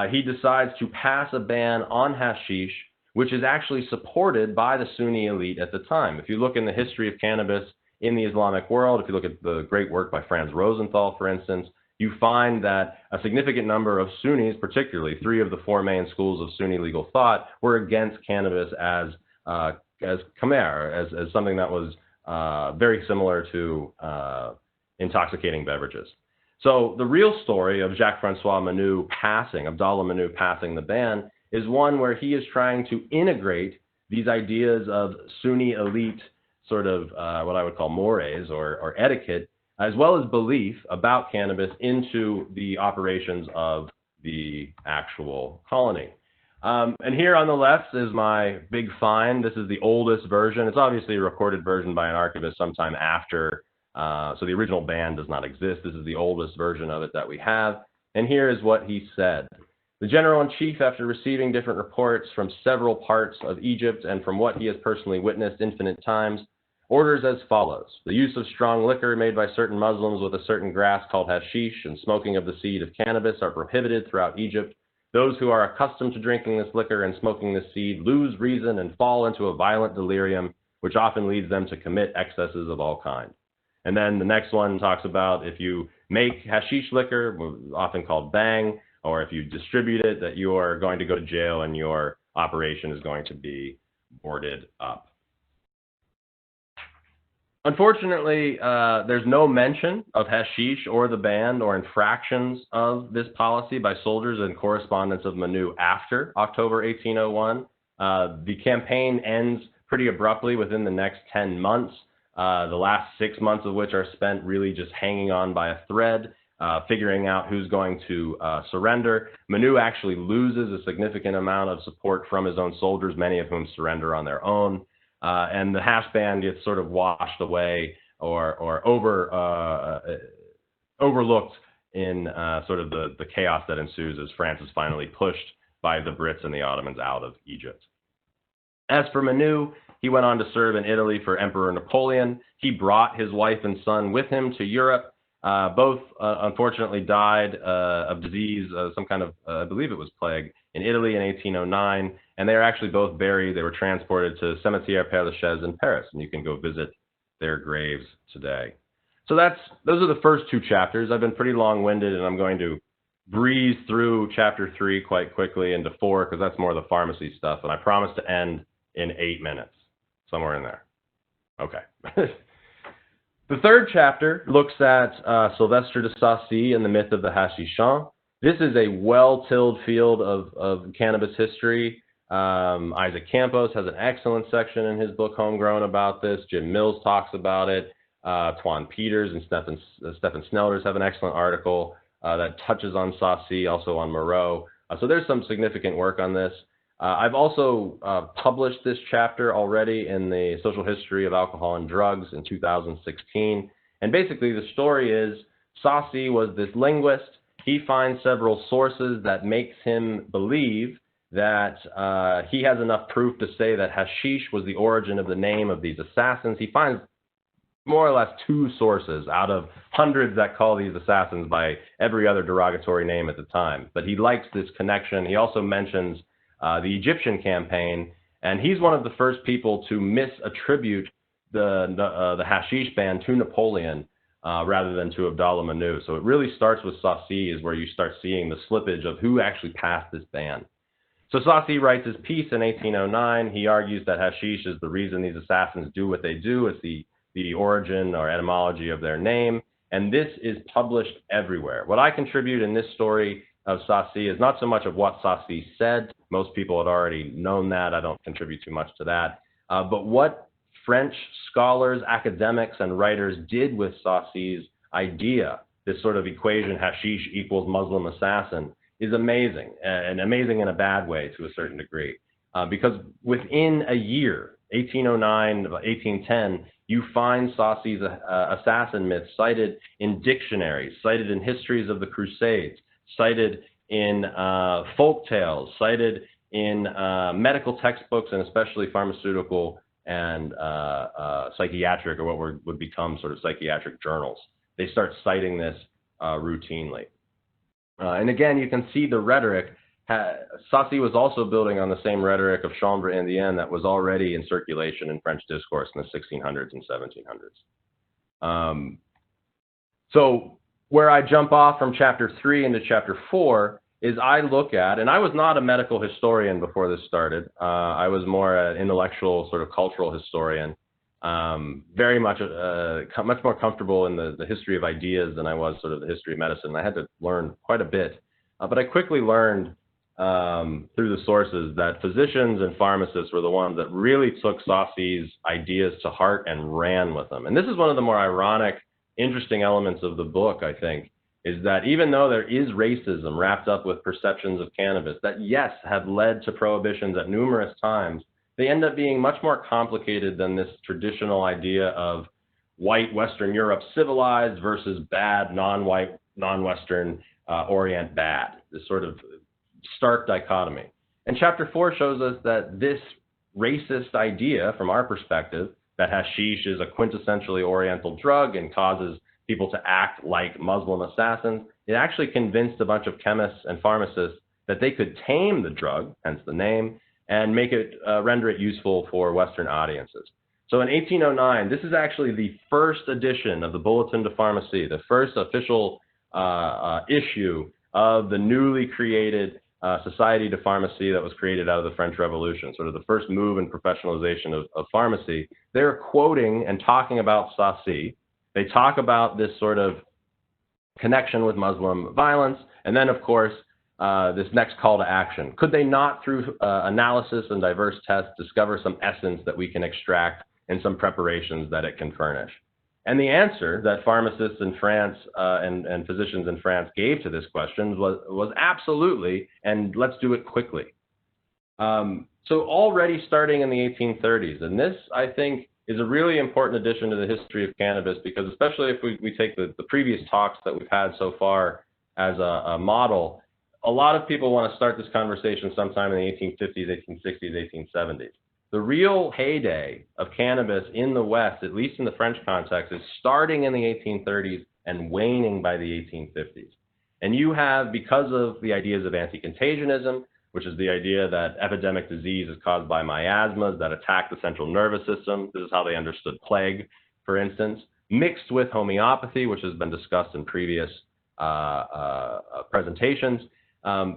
he decides to pass a ban on hashish, which is actually supported by the Sunni elite at the time. If you look in the history of cannabis in the Islamic world, if you look at the great work by Franz Rosenthal, for instance, you find that a significant number of Sunnis, particularly 3 of the 4 main schools of Sunni legal thought, were against cannabis as Khmer, as something that was very similar to intoxicating beverages. So the real story of Jacques-Francois Menou Abdallah Menou passing the ban, is one where he is trying to integrate these ideas of Sunni elite sort of what I would call mores or etiquette, as well as belief about cannabis into the operations of the actual colony. And here on the left is my big find. This is the oldest version. It's obviously a recorded version by an archivist sometime after, so the original ban does not exist. This is the oldest version of it that we have. And here is what he said. The General-in-Chief, after receiving different reports from several parts of Egypt and from what he has personally witnessed infinite times, orders as follows. The use of strong liquor made by certain Muslims with a certain grass called hashish and smoking of the seed of cannabis are prohibited throughout Egypt. Those who are accustomed to drinking this liquor and smoking this seed lose reason and fall into a violent delirium, which often leads them to commit excesses of all kinds. And then the next one talks about if you make hashish liquor, often called bang, or if you distribute it, that you are going to go to jail and your operation is going to be boarded up. Unfortunately, there's no mention of hashish or the ban or infractions of this policy by soldiers in correspondence of Menou after October 1801. The campaign ends pretty abruptly within the next 10 months, the last 6 months of which are spent really just hanging on by a thread, figuring out who's going to surrender. Menou actually loses a significant amount of support from his own soldiers, many of whom surrender on their own. And the hash ban gets sort of washed away or overlooked in sort of the chaos that ensues as France is finally pushed by the Brits and the Ottomans out of Egypt. As for Menou, he went on to serve in Italy for Emperor Napoleon. He brought his wife and son with him to Europe. Both unfortunately died of disease, some kind of, I believe it was plague, in Italy in 1809, and they are actually both buried. They were transported to Cimetière Père Lachaise in Paris, and you can go visit their graves today. So those are the first 2 chapters. I've been pretty long-winded, and I'm going to breeze through chapter 3 quite quickly into 4, because that's more of the pharmacy stuff, and I promise to end in 8 minutes, somewhere in there. Okay. The 3rd chapter looks at Sylvestre de Sacy and the myth of the hashichon. This is a well-tilled field of cannabis history. Isaac Campos has an excellent section in his book Homegrown about this. Jim Mills talks about it. Twan Peters and Stephen Snelders have an excellent article that touches on Sacy, also on Moreau. So there's some significant work on this. I've also published this chapter already in the Social History of Alcohol and Drugs in 2016. And basically the story is Sacy was this linguist. He finds several sources that makes him believe that he has enough proof to say that hashish was the origin of the name of these assassins. He finds more or less 2 sources out of hundreds that call these assassins by every other derogatory name at the time. But he likes this connection. He also mentions the Egyptian campaign, and he's one of the first people to misattribute the hashish ban to Napoleon rather than to Abdallah Manu. So it really starts with Saucy is where you start seeing the slippage of who actually passed this ban. So Saucy writes his piece in 1809. He argues that hashish is the reason these assassins do what they do. It's the origin or etymology of their name. And this is published everywhere. What I contribute in this story of Saucy is not so much of what Saucy said. Most people had already known that. I don't contribute too much to that. But what French scholars, academics, and writers did with Saucy's idea, this sort of equation, hashish equals Muslim assassin, is amazing, and amazing in a bad way to a certain degree. Because within a year, 1809, 1810, you find Saucy's assassin myth cited in dictionaries, cited in histories of the Crusades, cited in folk tales, cited in medical textbooks, and especially pharmaceutical and psychiatric, or what would become sort of psychiatric journals. They start citing this routinely. And again, you can see the rhetoric. Saucy was also building on the same rhetoric of Chanyre indien that was already in circulation in French discourse in the 1600s and 1700s. So where I jump off from chapter 3 into chapter 4 is I look at, and I was not a medical historian before this started. I was more an intellectual sort of cultural historian, very much more comfortable in the history of ideas than I was sort of the history of medicine. I had to learn quite a bit, but I quickly learned through the sources that physicians and pharmacists were the ones that really took Saucy's ideas to heart and ran with them. And this is one of the more ironic, interesting elements of the book, I think, is that even though there is racism wrapped up with perceptions of cannabis that, yes, have led to prohibitions at numerous times, they end up being much more complicated than this traditional idea of white Western Europe civilized versus bad non-white, non-Western Orient bad, this sort of stark dichotomy. And chapter 4 shows us that this racist idea, from our perspective, that hashish is a quintessentially Oriental drug and causes people to act like Muslim assassins, it actually convinced a bunch of chemists and pharmacists that they could tame the drug, hence the name, and make it, render it useful for Western audiences. So in 1809, this is actually the first edition of the Bulletin de Pharmacie, the first official issue of the newly created Société de Pharmacie that was created out of the French Revolution, sort of the first move in professionalization of pharmacy. They're quoting and talking about Saucy. They talk about this sort of connection with Muslim violence, and then, of course, this next call to action. Could they not, through analysis and diverse tests, discover some essence that we can extract in some preparations that it can furnish? And the answer that pharmacists in France and physicians in France gave to this question was absolutely, and let's do it quickly. So already starting in the 1830s, and this, I think, is a really important addition to the history of cannabis, because especially if we take the previous talks that we've had so far as a model, a lot of people want to start this conversation sometime in the 1850s, 1860s, 1870s. The real heyday of cannabis in the West, at least in the French context, is starting in the 1830s and waning by the 1850s. And you have, because of the ideas of anti-contagionism, which is the idea that epidemic disease is caused by miasmas that attack the central nervous system. This is how they understood plague, for instance, mixed with homeopathy, which has been discussed in previous presentations.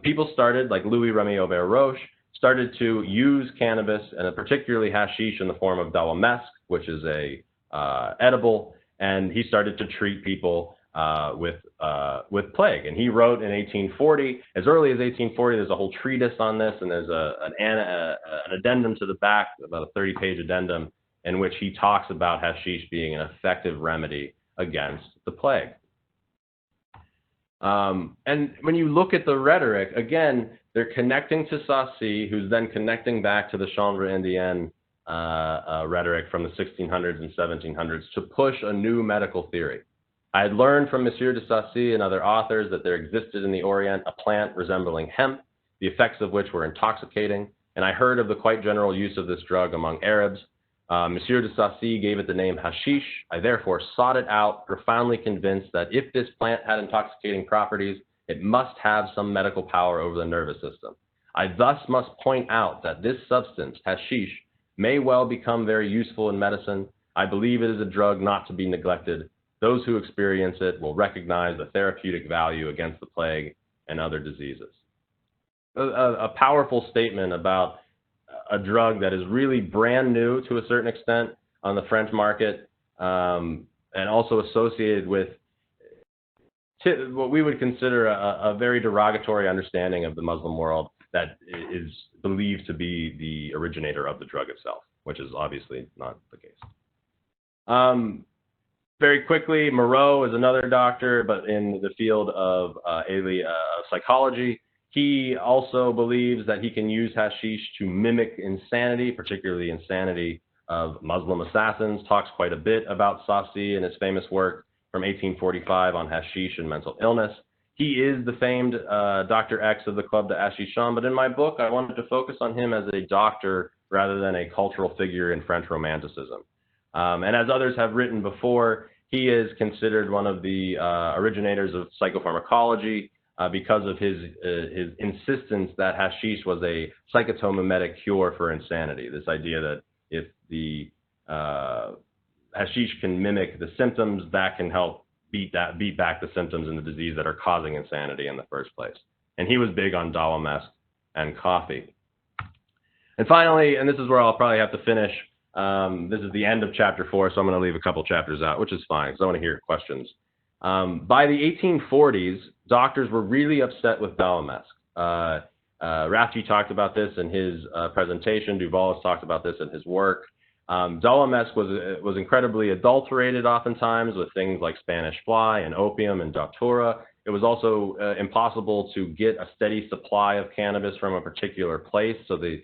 People started, like Louis Remy Aubert Roche, started to use cannabis, and particularly hashish, in the form of dawamesque, which is a edible, and he started to treat people with plague. And he wrote in 1840, as early as 1840, there's a whole treatise on this, and there's an addendum to the back, about a 30-page addendum, in which he talks about hashish being an effective remedy against the plague. And when you look at the rhetoric, again, they're connecting to Saucy, who's then connecting back to the Chanyre indien rhetoric from the 1600s and 1700s to push a new medical theory. I had learned from Monsieur de Saucy and other authors that there existed in the Orient a plant resembling hemp, the effects of which were intoxicating, and I heard of the quite general use of this drug among Arabs. Monsieur de Sacy gave it the name hashish. I therefore sought it out, profoundly convinced that if this plant had intoxicating properties, it must have some medical power over the nervous system. I thus must point out that this substance, hashish, may well become very useful in medicine. I believe it is a drug not to be neglected. Those who experience it will recognize the therapeutic value against the plague and other diseases. A powerful statement about a drug that is really brand new to a certain extent on the French market, and also associated with what we would consider a very derogatory understanding of the Muslim world that is believed to be the originator of the drug itself, which is obviously not the case. Very quickly, Moreau is another doctor, but in the field of psychology. He also believes that he can use hashish to mimic insanity, particularly insanity of Muslim assassins. Talks quite a bit about Sacy in his famous work from 1845 on hashish and mental illness. He is the famed Dr. X of the Club de Hashishan, but in my book, I wanted to focus on him as a doctor rather than a cultural figure in French Romanticism. And as others have written before, he is considered one of the originators of psychopharmacology, because of his insistence that hashish was a psychotomimetic cure for insanity. This idea that if the hashish can mimic the symptoms, that can help beat back the symptoms and the disease that are causing insanity in the first place. And he was big on dawamesk and coffee. And finally, and this is where I'll probably have to finish, this is the end of chapter 4, so I'm going to leave a couple chapters out, which is fine, because I want to hear questions. By the 1840s, doctors were really upset with dawamesk. Rafji talked about this in his presentation. Duval has talked about this in his work. Dawamesk was incredibly adulterated oftentimes with things like Spanish fly and opium and datura. It was also impossible to get a steady supply of cannabis from a particular place, so the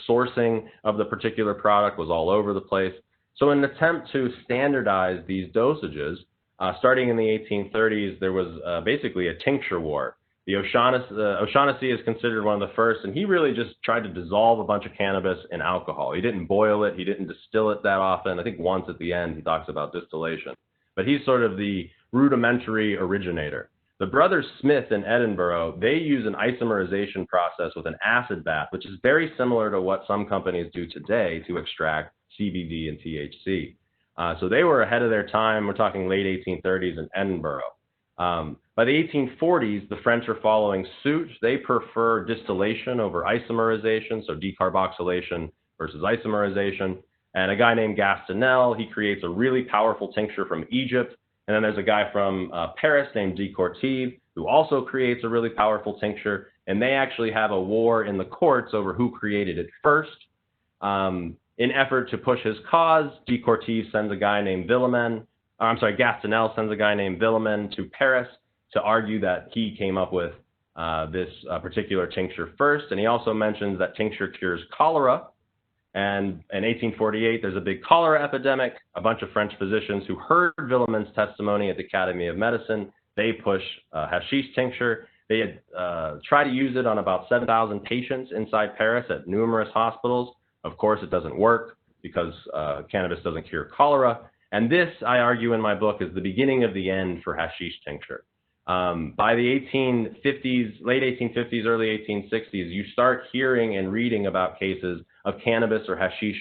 sourcing of the particular product was all over the place. So in an attempt to standardize these dosages, starting in the 1830s, there was basically a tincture war. The O'Shaughnessy is considered one of the first, and he really just tried to dissolve a bunch of cannabis in alcohol. He didn't boil it. He didn't distill it that often. I think once at the end he talks about distillation. But he's sort of the rudimentary originator. The brothers Smith in Edinburgh, they use an isomerization process with an acid bath, which is very similar to what some companies do today to extract CBD and THC. So they were ahead of their time. We're talking late 1830s in Edinburgh. By the 1840s, the French are following suit. They prefer distillation over isomerization, so decarboxylation versus isomerization. And a guy named Gastineau, he creates a really powerful tincture from Egypt. And then there's a guy from Paris named de Courtive, who also creates a really powerful tincture. And they actually have a war in the courts over who created it first. In effort to push his cause, de Courtive sends a guy named Gastineau sends a guy named Villemin to Paris to argue that he came up with this particular tincture first. And he also mentions that tincture cures cholera. And in 1848, there's a big cholera epidemic. A bunch of French physicians who heard Villemin's testimony at the Academy of Medicine, they push hashish tincture. They had tried to use it on about 7,000 patients inside Paris at numerous hospitals. Of course, it doesn't work because cannabis doesn't cure cholera. And this, I argue in my book, is the beginning of the end for hashish tincture. By the 1850s, late 1850s, early 1860s, you start hearing and reading about cases of cannabis or hashish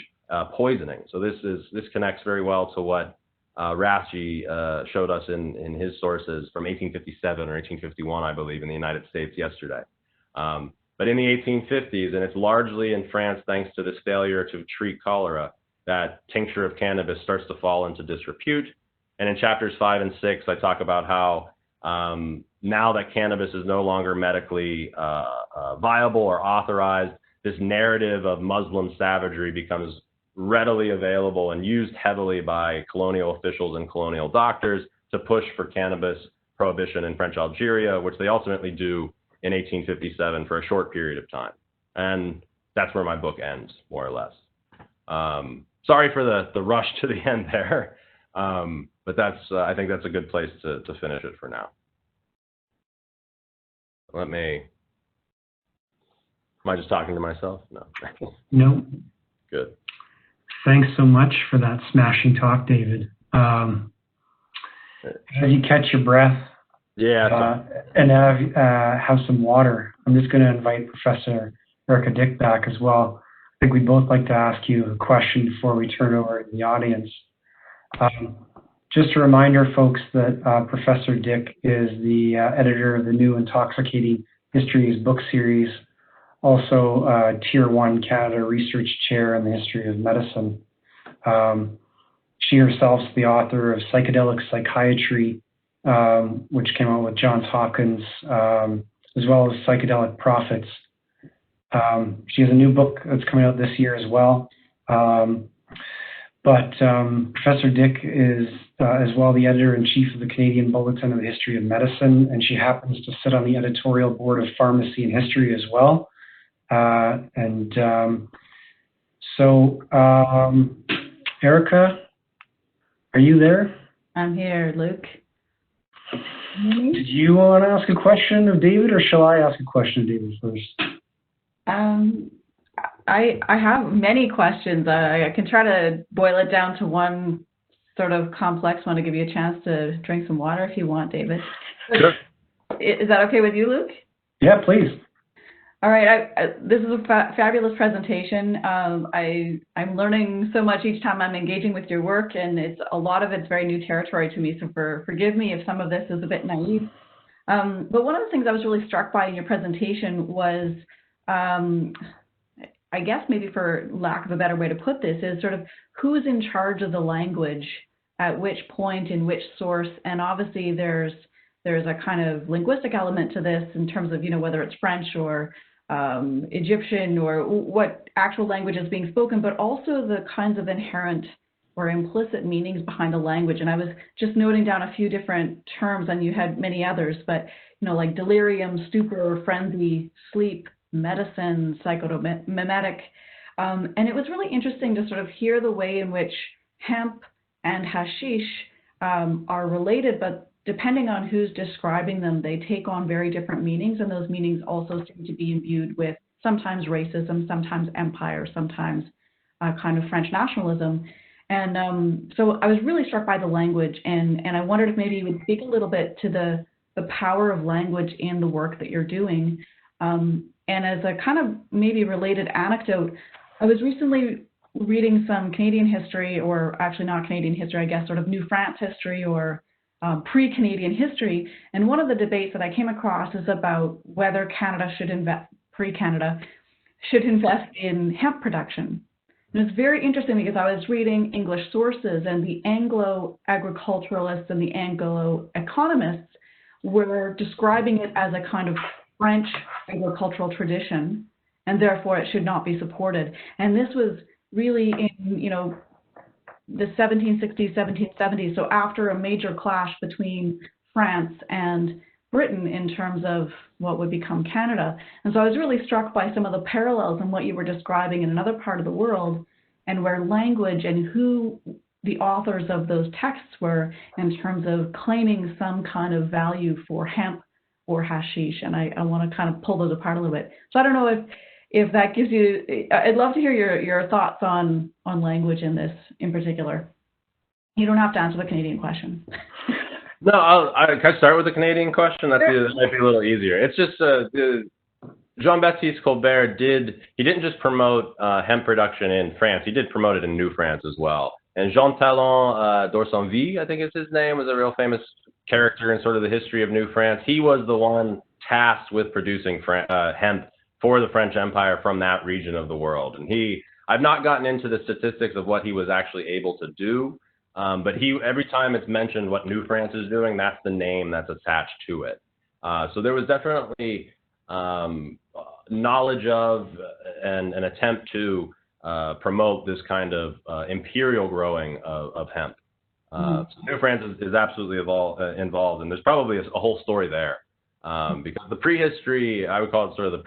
poisoning. So this connects very well to what Rafji showed us in his sources from 1857 or 1851, I believe, in the United States yesterday. But in the 1850s, and it's largely in France thanks to this failure to treat cholera, that tincture of cannabis starts to fall into disrepute. And in chapters 5 and 6, I talk about how now that cannabis is no longer medically viable or authorized, this narrative of Muslim savagery becomes readily available and used heavily by colonial officials and colonial doctors to push for cannabis prohibition in French Algeria, which they ultimately do in 1857 for a short period of time. And that's where my book ends, more or less. Sorry for the rush to the end there, but I think that's a good place to finish it for now. Am I just talking to myself? No. No. Good. Thanks so much for that smashing talk, David. As you catch your breath, and have some water, I'm just going to invite Professor Erica Dick back as well. I think we'd both like to ask you a question before we turn over to the audience. Just a reminder, folks, that Professor Dick is the editor of the new Intoxicating Histories book series, also Tier 1 Canada Research Chair in the History of Medicine. She herself is the author of Psychedelic Psychiatry, which came out with Johns Hopkins, as well as Psychedelic Prophets. She has a new book that's coming out this year as well. Professor Dick is as well the editor-in-chief of the Canadian Bulletin of the History of Medicine, and she happens to sit on the editorial board of Pharmacy and History as well. Erica, are you there? I'm here, Luke. Did you want to ask a question of David, or shall I ask a question of David first? I have many questions. I can try to boil it down to one sort of complex one to give you a chance to drink some water if you want, David. Sure. Is that okay with you, Luke? Yeah, please. All right. This is a fabulous presentation. I'm learning so much each time I'm engaging with your work, and a lot of it's very new territory to me, so forgive me if some of this is a bit naive. But one of the things I was really struck by in your presentation was, I guess maybe for lack of a better way to put this, is sort of who's in charge of the language at which point in which source, and obviously there's a kind of linguistic element to this in terms of, whether it's French or Egyptian or what actual language is being spoken, but also the kinds of inherent or implicit meanings behind the language. And I was just noting down a few different terms, and you had many others, but like delirium, stupor, frenzy, sleep, medicine, psychotomimetic. And it was really interesting to sort of hear the way in which hemp and hashish are related, but depending on who's describing them, they take on very different meanings, and those meanings also seem to be imbued with sometimes racism, sometimes empire, sometimes kind of French nationalism. And so I was really struck by the language, and I wondered if maybe you would speak a little bit to the power of language in the work that you're doing. And as a kind of maybe related anecdote, I was recently reading some Canadian history, or actually not Canadian history, I guess sort of New France history or pre-Canadian history. And one of the debates that I came across is about whether Canada should invest, pre-Canada, should invest in hemp production. And it's very interesting because I was reading English sources, and the Anglo-agriculturalists and the Anglo-economists were describing it as a kind of French agricultural tradition, and therefore it should not be supported. And this was really in, the 1760s, 1770s, so after a major clash between France and Britain in terms of what would become Canada. And so I was really struck by some of the parallels in what you were describing in another part of the world, and where language and who the authors of those texts were in terms of claiming some kind of value for hemp or hashish. And I want to kind of pull those apart a little bit. So I don't know if that gives you, I'd love to hear your thoughts on language in this in particular. You don't have to answer the Canadian question. No, can I start with the Canadian question? That might be a little easier. It's just Jean-Baptiste Colbert didn't just promote hemp production in France, he did promote it in New France as well. And Jean Talon d'Orsonville, I think is his name, was a real famous character in sort of the history of New France. He was the one tasked with producing hemp for the French Empire from that region of the world. And I've not gotten into the statistics of what he was actually able to do, but every time it's mentioned what New France is doing, that's the name that's attached to it. So there was definitely knowledge of and an attempt to promote this kind of imperial growing of hemp. So New France is absolutely involved, and there's probably a whole story there. Because the prehistory, I would call it sort of the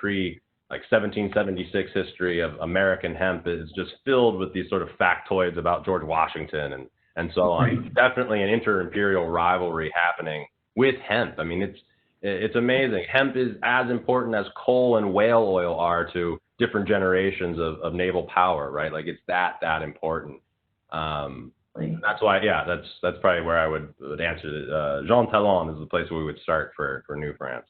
1776 history of American hemp is just filled with these sort of factoids about George Washington and so on. Right. Definitely an inter-imperial rivalry happening with hemp. I mean, It's amazing. Hemp is as important as coal and whale oil are to different generations of naval power, right? Like it's that important. That's why, yeah, that's probably where I would answer. Jean Talon is the place where we would start for New France.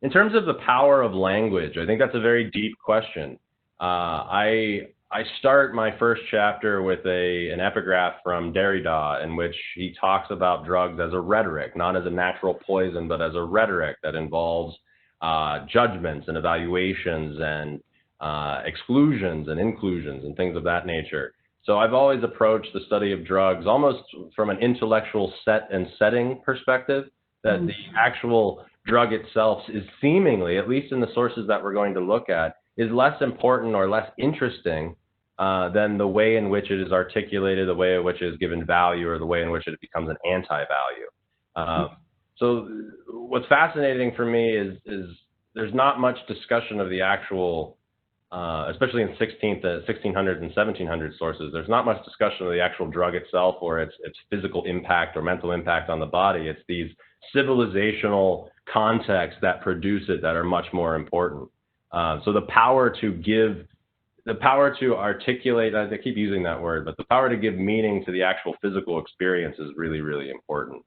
In terms of the power of language, I think that's a very deep question. I start my first chapter with an epigraph from Derrida in which he talks about drugs as a rhetoric, not as a natural poison, but as a rhetoric that involves judgments and evaluations and exclusions and inclusions and things of that nature. So I've always approached the study of drugs almost from an intellectual set and setting perspective, that the actual drug itself is seemingly, at least in the sources that we're going to look at, is less important or less interesting than the way in which it is articulated, the way in which it is given value, or the way in which it becomes an anti-value. So what's fascinating for me is there's not much discussion of the actual, especially in 1600s and 1700 sources, there's not much discussion of the actual drug itself or its physical impact or mental impact on the body. It's these civilizational contexts that produce it that are much more important. So the power to articulate, I keep using that word, but the power to give meaning to the actual physical experience is really, really important.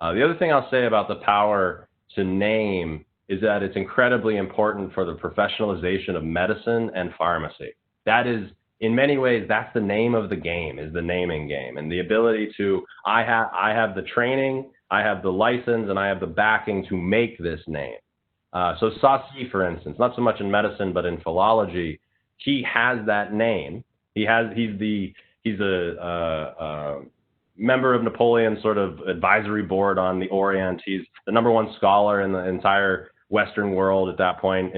The other thing I'll say about the power to name is that it's incredibly important for the professionalization of medicine and pharmacy. That is, in many ways, that's the name of the game, is the naming game, and the ability to, I have the training, I have the license, and I have the backing to make this name. So Saucy, for instance, not so much in medicine, but in philology, he has that name. He's a member of Napoleon's sort of advisory board on the Orient. He's the #1 scholar in the entire Western world at that point,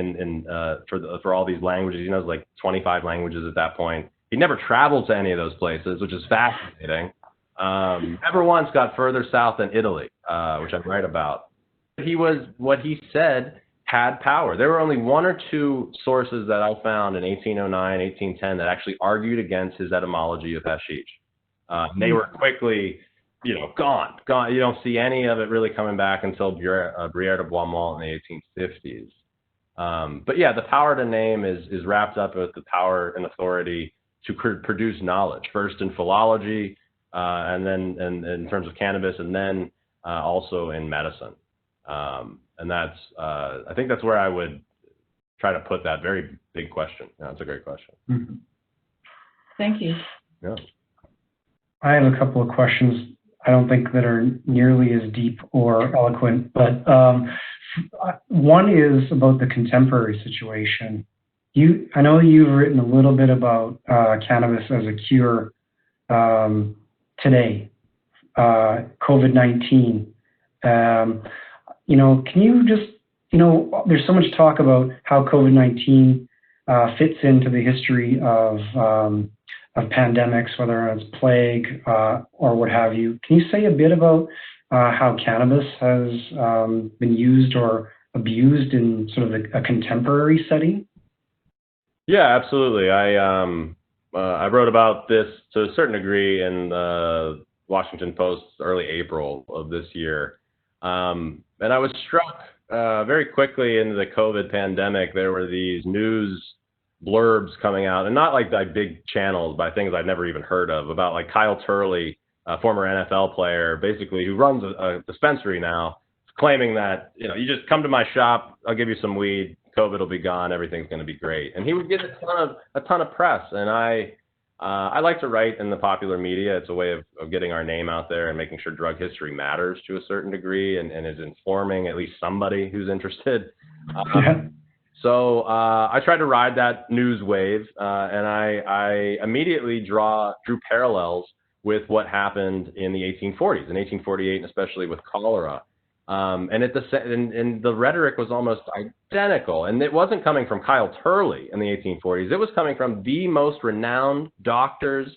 for all these languages. He knows like 25 languages at that point. He never traveled to any of those places, which is fascinating. Never once got further south than Italy, which I write about. What he said had power. There were only 1 or 2 sources that I found in 1809, 1810 that actually argued against his etymology of hashish. They were quickly, gone. You don't see any of it really coming back until Brière de Boismont in the 1850s. But yeah, the power to name is wrapped up with the power and authority to produce knowledge, first in philology, and then in terms of cannabis, and then also in medicine. And that's, I think that's where I would try to put that very big question. That's a great question. Mm-hmm. Thank you. Yeah. I have a couple of questions. I don't think that are nearly as deep or eloquent, but one is about the contemporary situation. I know you've written a little bit about cannabis as a cure today, COVID-19. Can you just, there's so much talk about how COVID-19 fits into the history of pandemics, whether it's plague or what have you. Can you say a bit about how cannabis has been used or abused in sort of a contemporary setting? Yeah, absolutely. I wrote about this to a certain degree in the Washington Post early April of this year. And I was struck very quickly into the COVID pandemic. There were these news blurbs coming out, and not like by big channels, by things I'd never even heard of, about like Kyle Turley, a former NFL player, basically, who runs a dispensary now, claiming that, you just come to my shop, I'll give you some weed, COVID will be gone, everything's going to be great. And he would get a ton of press. And I like to write in the popular media. It's a way of getting our name out there and making sure drug history matters to a certain degree and is informing at least somebody who's interested. So I tried to ride that news wave, and I immediately drew parallels with what happened in the 1840s, in 1848, and especially with cholera. And the rhetoric was almost identical. And it wasn't coming from Kyle Turley in the 1840s. It was coming from the most renowned doctors,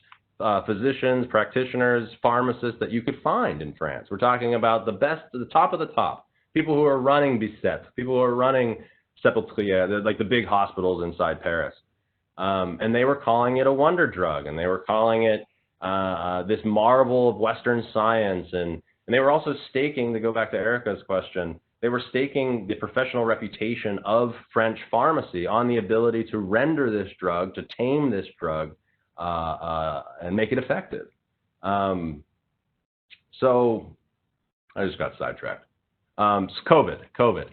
physicians, practitioners, pharmacists that you could find in France. We're talking about the best, the top of the top, people who are running Bicêtre, people who are running Sepulchre, like the big hospitals inside Paris. And they were calling it a wonder drug, and they were calling it this marvel of Western science. And And they were also staking, to go back to Erica's question, they were staking the professional reputation of French pharmacy on the ability to render this drug, to tame this drug, and make it effective. So I just got sidetracked. So COVID.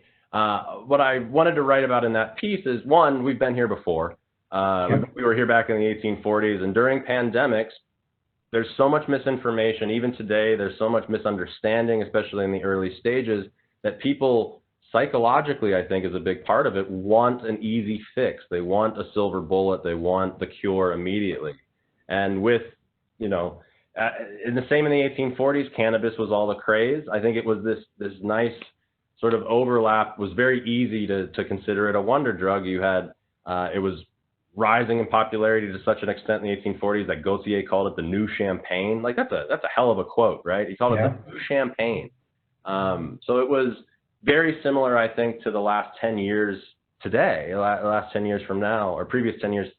What I wanted to write about in that piece is, one, we've been here before. We were here back in the 1840s, and during pandemics, there's so much misinformation. Even today, there's so much misunderstanding, especially in the early stages, that people psychologically, I think is a big part of it, want an easy fix. They want a silver bullet. They want the cure immediately. And with, in the same in the 1840s, cannabis was all the craze. I think it was this nice sort of overlap. Was very easy to consider it a wonder drug. You had, it was rising in popularity to such an extent in the 1840s that Gautier called it the new champagne. Like that's a hell of a quote, right? He called it the new champagne. So it was very similar, I think, to the last 10 years today, the last 10 years from now, or previous 10 years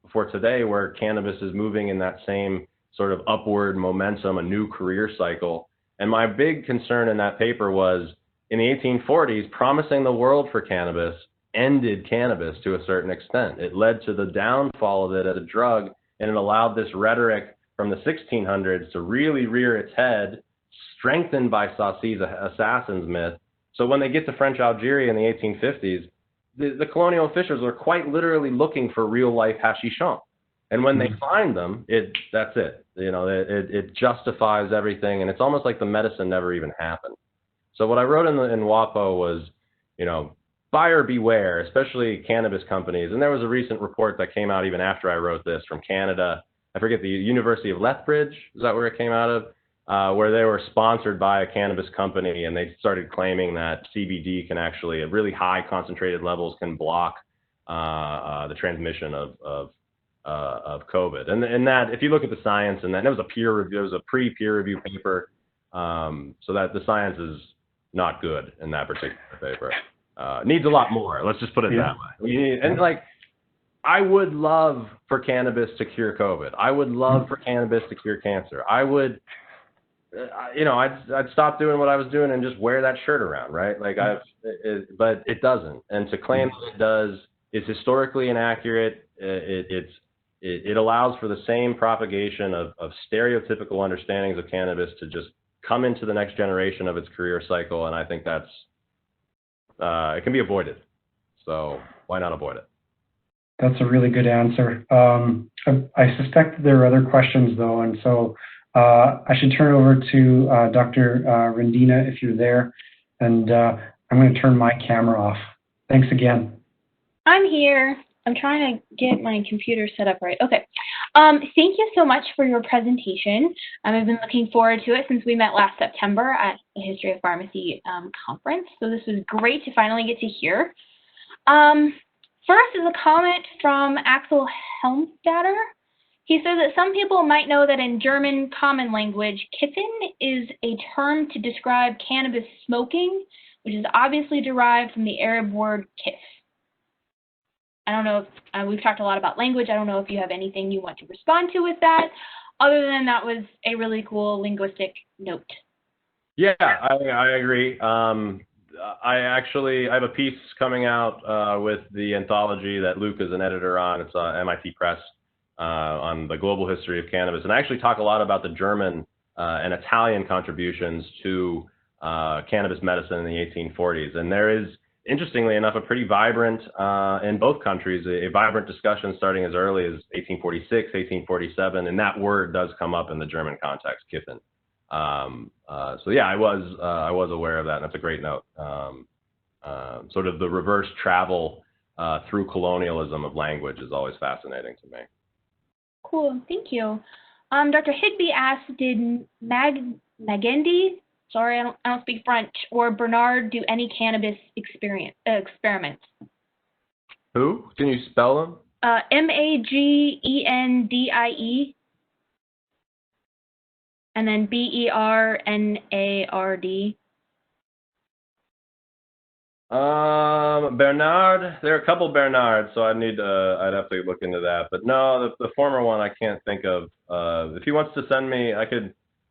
before today, where cannabis is moving in that same sort of upward momentum, a new career cycle. And my big concern in that paper was, in the 1840s, promising the world for cannabis ended cannabis to a certain extent. It led to the downfall of it as a drug, and it allowed this rhetoric from the 1600s to really rear its head, strengthened by Saucy's assassins myth. So when they get to French Algeria in the 1850s, the colonial officials are quite literally looking for real-life hashichon. And when they find them, that's it. It justifies everything, and it's almost like the medicine never even happened. So what I wrote in WAPO was, buyer beware, especially cannabis companies. And there was a recent report that came out even after I wrote this from Canada. I forget, the University of Lethbridge, is that where it came out of? Where they were sponsored by a cannabis company, and they started claiming that CBD can actually, at really high concentrated levels, can block the transmission of COVID. And that, if you look at the science, and that, it was a peer review, it was a pre-peer review paper, so that the science is not good in that particular paper. Needs a lot more. Let's just put it that way. And I would love for cannabis to cure COVID. I would love for cannabis to cure cancer. I would, I'd stop doing what I was doing and just wear that shirt around, right? But it doesn't. And to claim that it does is historically inaccurate. It allows for the same propagation of stereotypical understandings of cannabis to just come into the next generation of its career cycle. And I think that's, it can be avoided. So why not avoid it? That's a really good answer. I suspect there are other questions though, and so I should turn it over to Dr. Rendina if you're there, and I'm going to turn my camera off. Thanks again. I'm here. I'm trying to get my computer set up right. Okay. Thank you so much for your presentation. I've been looking forward to it since we met last September at the History of Pharmacy conference. So this was great to finally get to hear. First is a comment from Axel Helmstadter. He says that some people might know that in German common language, kiffen is a term to describe cannabis smoking, which is obviously derived from the Arab word kif. I don't know if we've talked a lot about language. I don't know if you have anything you want to respond to with that, other than that was a really cool linguistic note. Yeah, I agree. I have a piece coming out with the anthology that Luke is an editor on. It's MIT Press on the global history of cannabis. And I actually talk a lot about the German and Italian contributions to cannabis medicine in the 1840s. And there is, interestingly enough, a pretty vibrant, in both countries, a vibrant discussion starting as early as 1846, 1847, and that word does come up in the German context, kiffen. So yeah, I was aware of that, and that's a great note. Sort of the reverse travel through colonialism of language is always fascinating to me. Cool, thank you. Dr. Higby asked, did Magendie, sorry, I don't speak French, or Bernard do any cannabis experiments? Who? Can you spell them? Magendie, and then Bernard. Bernard, there are a couple Bernards, so I'd have to look into that. But no, the former one I can't think of. If he wants to send me,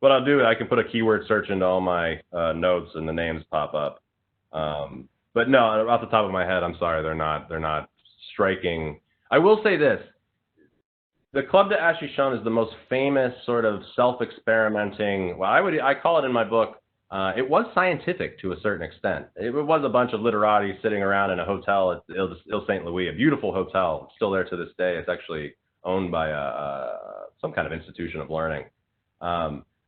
what I'll do, I can put a keyword search into all my notes and the names pop up. But no, off the top of my head, I'm sorry, they're not striking. I will say this. The Club de Hashichon is the most famous sort of self-experimenting, well, I call it in my book, it was scientific to a certain extent. It was a bunch of literati sitting around in a hotel at Ile St. Louis, a beautiful hotel, still there to this day. It's actually owned by some kind of institution of learning.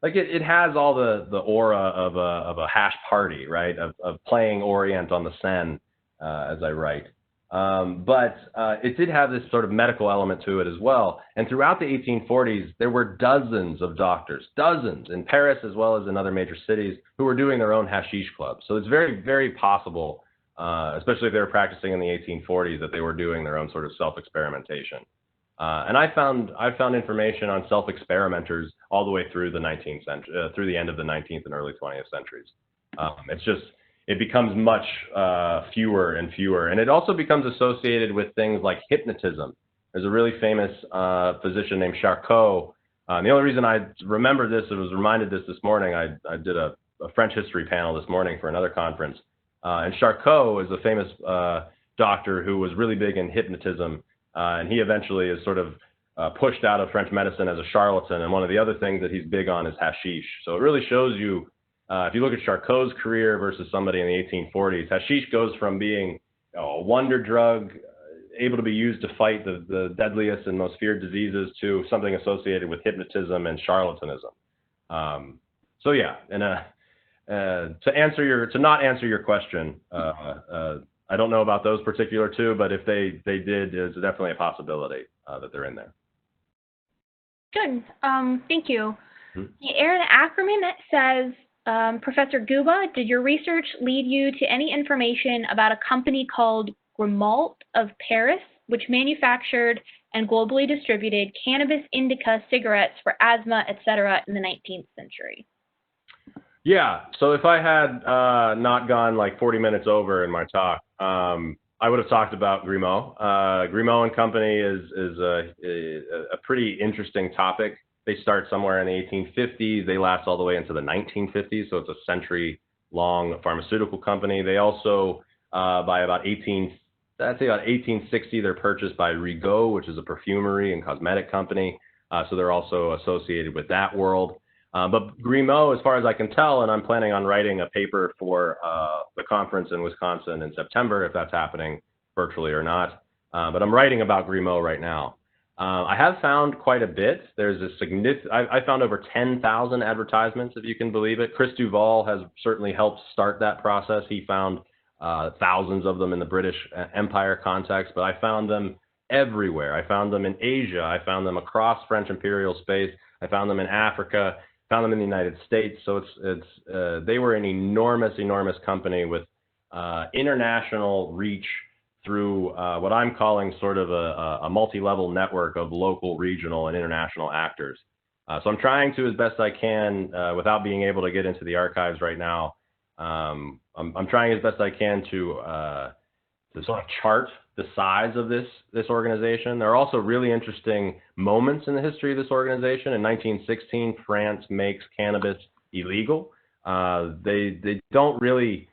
Like it has all the aura of a hash party, right? Of playing Orient on the Seine, as I write. But it did have this sort of medical element to it as well. And throughout the 1840s, there were dozens of doctors, dozens in Paris as well as in other major cities, who were doing their own hashish clubs. So it's very, very possible, especially if they were practicing in the 1840s, that they were doing their own sort of self-experimentation. And I found information on self-experimenters all the way through the 19th century, through the end of the 19th and early 20th centuries. It becomes much fewer and fewer. And it also becomes associated with things like hypnotism. There's a really famous physician named Charcot. The only reason I remember this, I was reminded this morning, I did a French history panel this morning for another conference. And Charcot is a famous doctor who was really big in hypnotism. And he eventually is sort of pushed out of French medicine as a charlatan. And one of the other things that he's big on is hashish. So it really shows you, if you look at Charcot's career versus somebody in the 1840s, hashish goes from being a wonder drug, able to be used to fight the deadliest and most feared diseases, to something associated with hypnotism and charlatanism. So yeah, and to not answer your question, I don't know about those particular two, but if they did, there's definitely a possibility that they're in there. Good. Thank you. Aaron Ackerman says, Professor Guba, did your research lead you to any information about a company called Grimault of Paris, which manufactured and globally distributed cannabis indica cigarettes for asthma, etc., in the 19th century? Yeah, so if I had not gone like 40 minutes over in my talk, I would have talked about Grimault. Grimault and Company is a pretty interesting topic. They start somewhere in the 1850s. They last all the way into the 1950s, so it's a century-long pharmaceutical company. They also, by about 1860, they're purchased by Rigaud, which is a perfumery and cosmetic company. So they're also associated with that world. But Grimault, as far as I can tell, and I'm planning on writing a paper for the conference in Wisconsin in September, if that's happening virtually or not. But I'm writing about Grimault right now. I have found quite a bit. There's a significant, I found over 10,000 advertisements, if you can believe it. Chris Duval has certainly helped start that process. He found thousands of them in the British Empire context, but I found them everywhere. I found them in Asia. I found them across French imperial space. I found them in Africa. Found them in the United States. So they were an enormous company with international reach through what I'm calling sort of a multi-level network of local, regional, and international actors. So I'm trying to, as best I can, without being able to get into the archives right now, I'm trying as best I can to sort of chart the size of this organization. There are also really interesting moments in the history of this organization. In 1916, France makes cannabis illegal. They don't really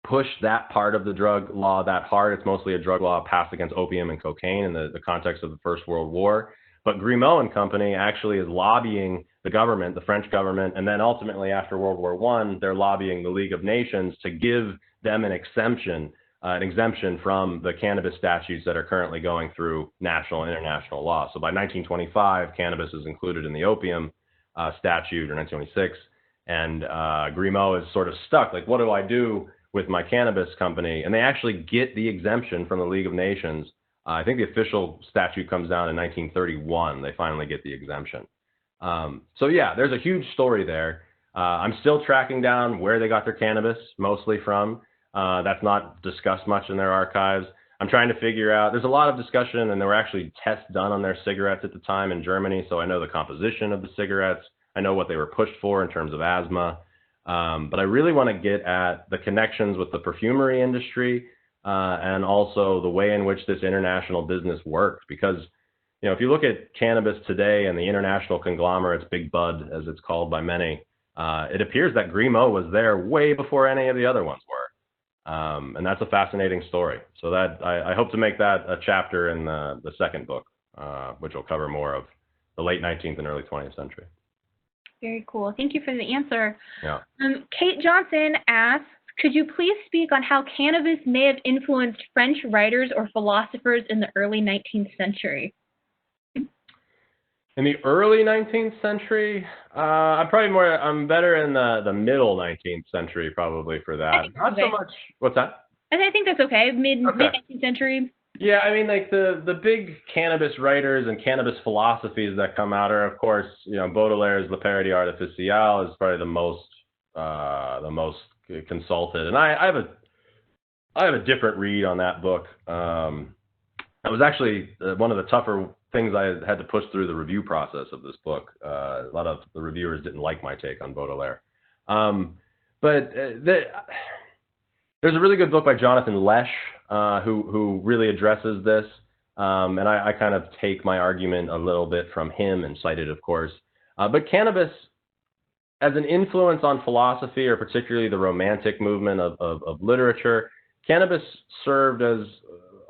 push that part of the drug law that hard. It's mostly a drug law passed against opium and cocaine in the context of the First World War. But Grimault and Company actually is lobbying the government, the French government, and then ultimately after World War I, they're lobbying the League of Nations to give them an exemption from the cannabis statutes that are currently going through national and international law. So by 1925, cannabis is included in the opium statute, or 1926, and Grimault is sort of stuck. Like, what do I do with my cannabis company? And they actually get the exemption from the League of Nations. I think the official statute comes down in 1931. They finally get the exemption. So yeah, there's a huge story there. I'm still tracking down where they got their cannabis mostly from. That's not discussed much in their archives. I'm trying to figure out, there's a lot of discussion, and there were actually tests done on their cigarettes at the time in Germany, so I know the composition of the cigarettes. I know what they were pushed for in terms of asthma. But I really want to get at the connections with the perfumery industry and also the way in which this international business works, because if you look at cannabis today and the international conglomerates, Big Bud, as it's called by many, it appears that Grimaud was there way before any of the other ones were. And that's a fascinating story. So that I hope to make that a chapter in the second book, which will cover more of the late 19th and early 20th century. Very cool. Thank you for the answer. Yeah. Kate Johnson asks, could you please speak on how cannabis may have influenced French writers or philosophers in the early 19th century? In the early 19th century, I'm better in the middle 19th century probably for that. Not so much. What's that? I think that's okay. Mid 19th century. Yeah, I mean, like the big cannabis writers and cannabis philosophies that come out are, of course, Baudelaire's Le Paradis Artificiel is probably the most consulted, and I have a different read on that book. It was actually one of the tougher things I had to push through the review process of this book. A lot of the reviewers didn't like my take on Baudelaire. There's a really good book by Jonathan Lesch who really addresses this. And I kind of take my argument a little bit from him and cite it, of course. But cannabis, as an influence on philosophy, or particularly the Romantic movement of literature, cannabis served as,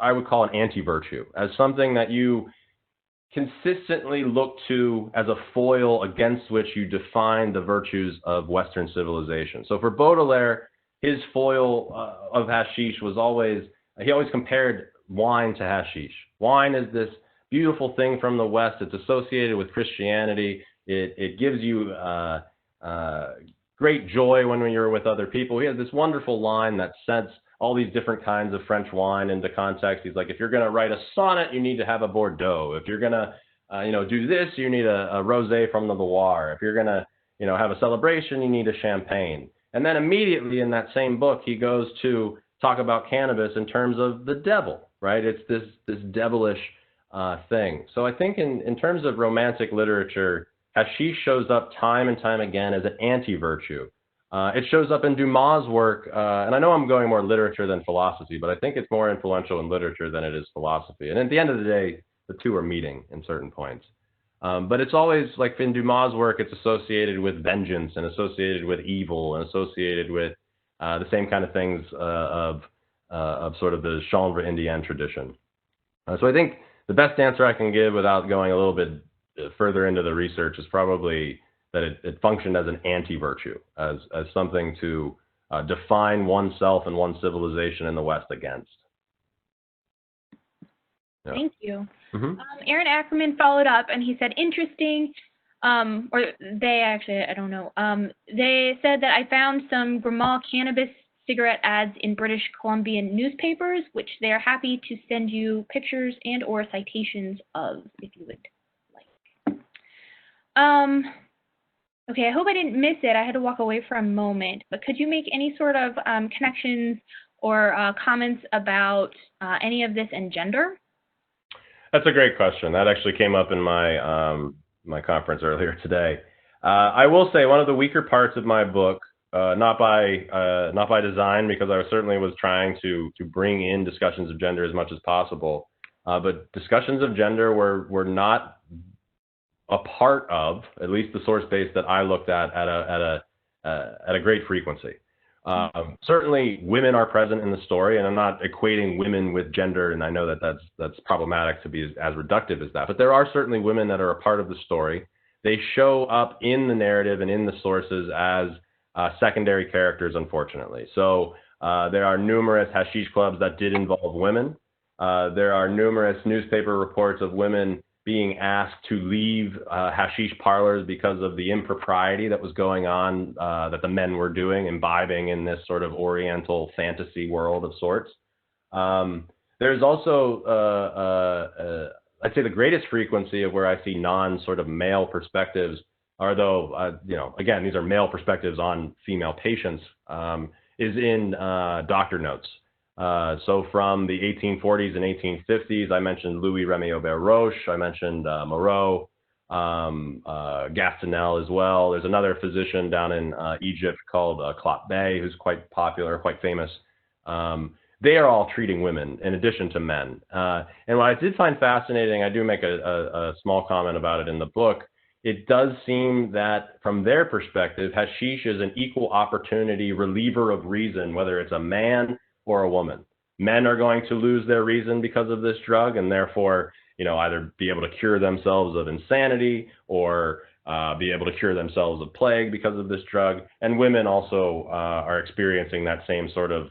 I would call, an anti-virtue, as something that you consistently look to as a foil against which you define the virtues of Western civilization. So for Baudelaire, his foil of hashish was he always compared wine to hashish. Wine is this beautiful thing from the West. It's associated with Christianity. It gives you great joy when you're with other people. He has this wonderful line that sets all these different kinds of French wine into context. He's like, if you're going to write a sonnet, you need to have a Bordeaux. If you're going to, do this, you need a rosé from the Loire. If you're going to, have a celebration, you need a champagne. And then immediately in that same book, he goes to talk about cannabis in terms of the devil, right? It's this devilish thing. So I think in terms of Romantic literature, hashish shows up time and time again as an anti-virtue. It shows up in Dumas' work, and I know I'm going more literature than philosophy, but I think it's more influential in literature than it is philosophy. And at the end of the day, the two are meeting in certain points. But it's always, like in Dumas' work, it's associated with vengeance and associated with evil and associated with the same kind of things of sort of the Chanyre indien tradition. So I think the best answer I can give without going a little bit further into the research is probably that it functioned as an anti-virtue, as something to define oneself and one's civilization in the West against. Yeah. Thank you. Mm-hmm. Aaron Ackerman followed up, and he said, interesting, or they actually, I don't know, they said that I found some Grimaud cannabis cigarette ads in British Columbian newspapers, which they are happy to send you pictures and or citations of, if you would like. Okay, I hope I didn't miss it. I had to walk away for a moment, but could you make any sort of connections or comments about any of this and gender? That's a great question. That actually came up in my my conference earlier today. I will say one of the weaker parts of my book, not by design, because I certainly was trying to bring in discussions of gender as much as possible, but discussions of gender were not a part of, at least the source base that I looked at a great frequency. Certainly women are present in the story, and I'm not equating women with gender, and I know that that's problematic to be as reductive as that, but there are certainly women that are a part of the story. They show up in the narrative and in the sources as secondary characters, unfortunately. So there are numerous hashish clubs that did involve women. There are numerous newspaper reports of women being asked to leave hashish parlors because of the impropriety that was going on, that the men were doing, imbibing in this sort of oriental fantasy world of sorts. There's also, I'd say the greatest frequency of where I see non-sort of male perspectives, although, again, these are male perspectives on female patients, is in doctor notes. So from the 1840s and 1850s, I mentioned Louis Remy Aubert Roche, I mentioned Moreau, Gastinel as well. There's another physician down in Egypt called Clot Bey, who's quite popular, quite famous. they are all treating women in addition to men. And what I did find fascinating, I do make a small comment about it in the book, it does seem that from their perspective, hashish is an equal opportunity reliever of reason, whether it's a man or a woman. Men are going to lose their reason because of this drug and therefore, either be able to cure themselves of insanity or be able to cure themselves of plague because of this drug. And women also are experiencing that same sort of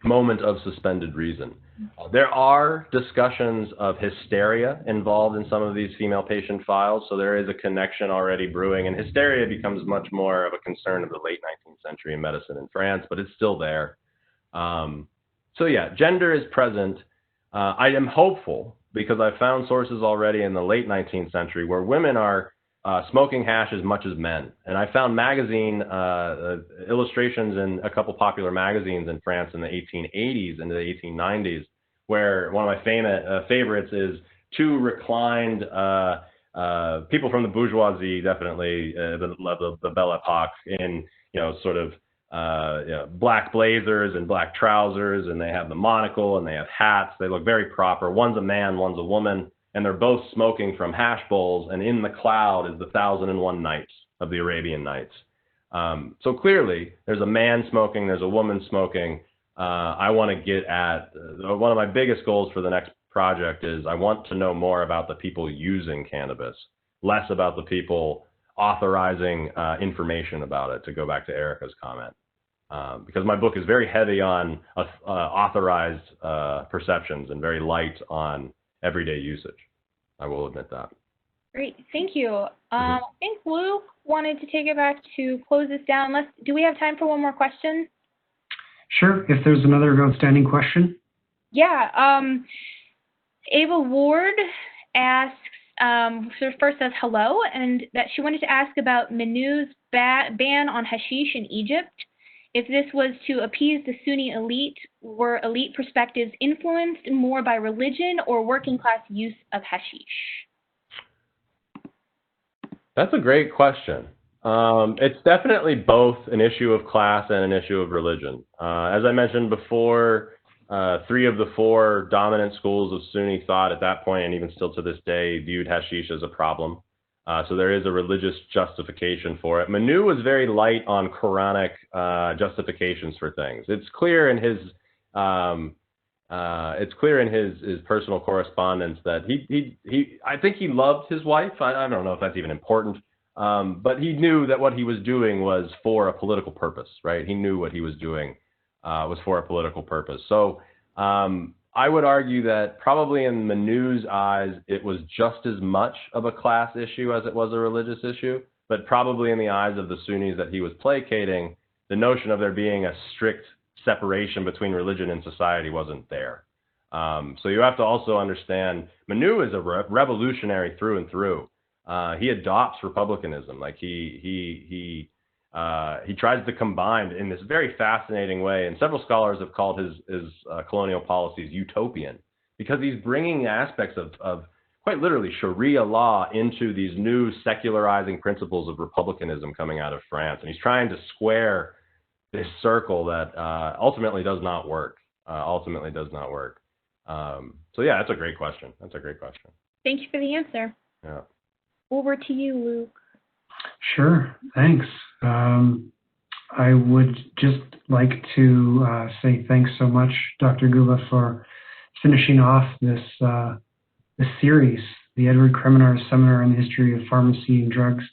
moment of suspended reason. There are discussions of hysteria involved in some of these female patient files, so there is a connection already brewing, and hysteria becomes much more of a concern of the late 19th century in medicine in France, but it's still there. So yeah, gender is present. I am hopeful because I found sources already in the late 19th century where women are smoking hash as much as men. And I found magazine illustrations in a couple popular magazines in France in the 1880s and the 1890s, where one of my favorites is two reclined people from the bourgeoisie, definitely the Belle Epoque, in sort of black blazers and black trousers, and they have the monocle and they have hats. They look very proper. One's a man, one's a woman. And they're both smoking from hash bowls, and in the cloud is the 1001 Nights of the Arabian Nights. So clearly, there's a man smoking, there's a woman smoking. I want to get at, one of my biggest goals for the next project is I want to know more about the people using cannabis, less about the people authorizing information about it, to go back to Erica's comment. Because my book is very heavy on authorized perceptions and very light on everyday usage. I will admit that. Great, thank you. I think Luke wanted to take it back to close this down. Do we have time for one more question? Sure, if there's another outstanding question. Yeah, Ava Ward asks, first says hello, and that she wanted to ask about Menu's ban on hashish in Egypt. If this was to appease the Sunni elite, were elite perspectives influenced more by religion or working class use of hashish? That's a great question. It's definitely both an issue of class and an issue of religion. As I mentioned before, 3 of the 4 dominant schools of Sunni thought at that point, and even still to this day, viewed hashish as a problem. So there is a religious justification for it. Manu was very light on Quranic justifications for things. It's clear in his personal correspondence that I think he loved his wife. I don't know if that's even important, but he knew that what he was doing was for a political purpose, right? He knew what he was doing was for a political purpose. So I would argue that probably in Manu's eyes, it was just as much of a class issue as it was a religious issue, but probably in the eyes of the Sunnis that he was placating, the notion of there being a strict separation between religion and society wasn't there. So you have to also understand, Manu is a revolutionary through and through. He adopts republicanism. Like he tries to combine in this very fascinating way, and several scholars have called his colonial policies utopian, because he's bringing aspects of quite literally Sharia law into these new secularizing principles of republicanism coming out of France, and he's trying to square this circle that ultimately does not work. So yeah, that's a great question. Thank you for the answer. Yeah. Over to you, Luke. Sure, thanks. I would just like to say thanks so much, Dr. Guba, for finishing off this series, the Edward Kremers Seminar on the History of Pharmacy and Drugs.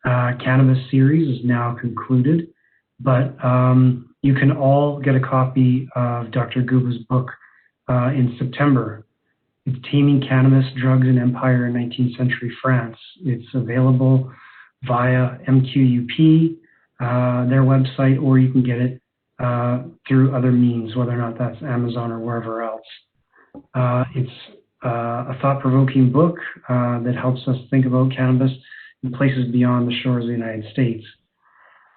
Cannabis series is now concluded, but you can all get a copy of Dr. Guba's book in September. It's Taming Cannabis, Drugs and Empire in 19th Century France. It's available via MQUP, their website, or you can get it through other means, whether or not that's Amazon or wherever else. It's a thought-provoking book that helps us think about cannabis in places beyond the shores of the United States.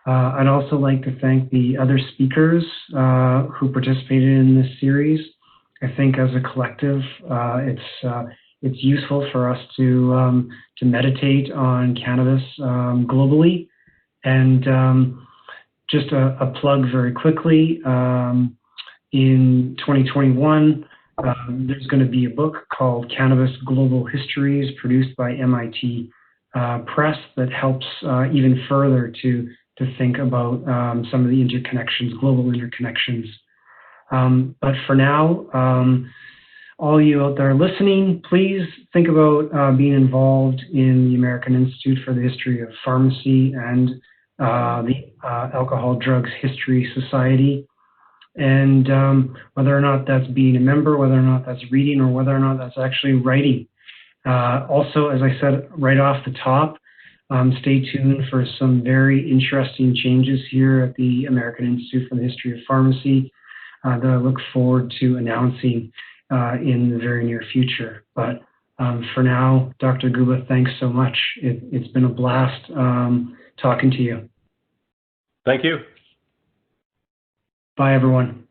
I'd also like to thank the other speakers who participated in this series. I think as a collective, it's useful for us to meditate on cannabis globally, and just a plug very quickly. In 2021, there's going to be a book called Cannabis Global Histories, produced by MIT Press, that helps even further to think about some of the interconnections, global interconnections. But for now, all you out there listening, please think about being involved in the American Institute for the History of Pharmacy and the Alcohol Drugs History Society. And whether or not that's being a member, whether or not that's reading, or whether or not that's actually writing. Also, as I said right off the top, stay tuned for some very interesting changes here at the American Institute for the History of Pharmacy that I look forward to announcing in the very near future. But for now, Dr. Guba, thanks so much. It's been a blast talking to you. Thank you. Bye, everyone.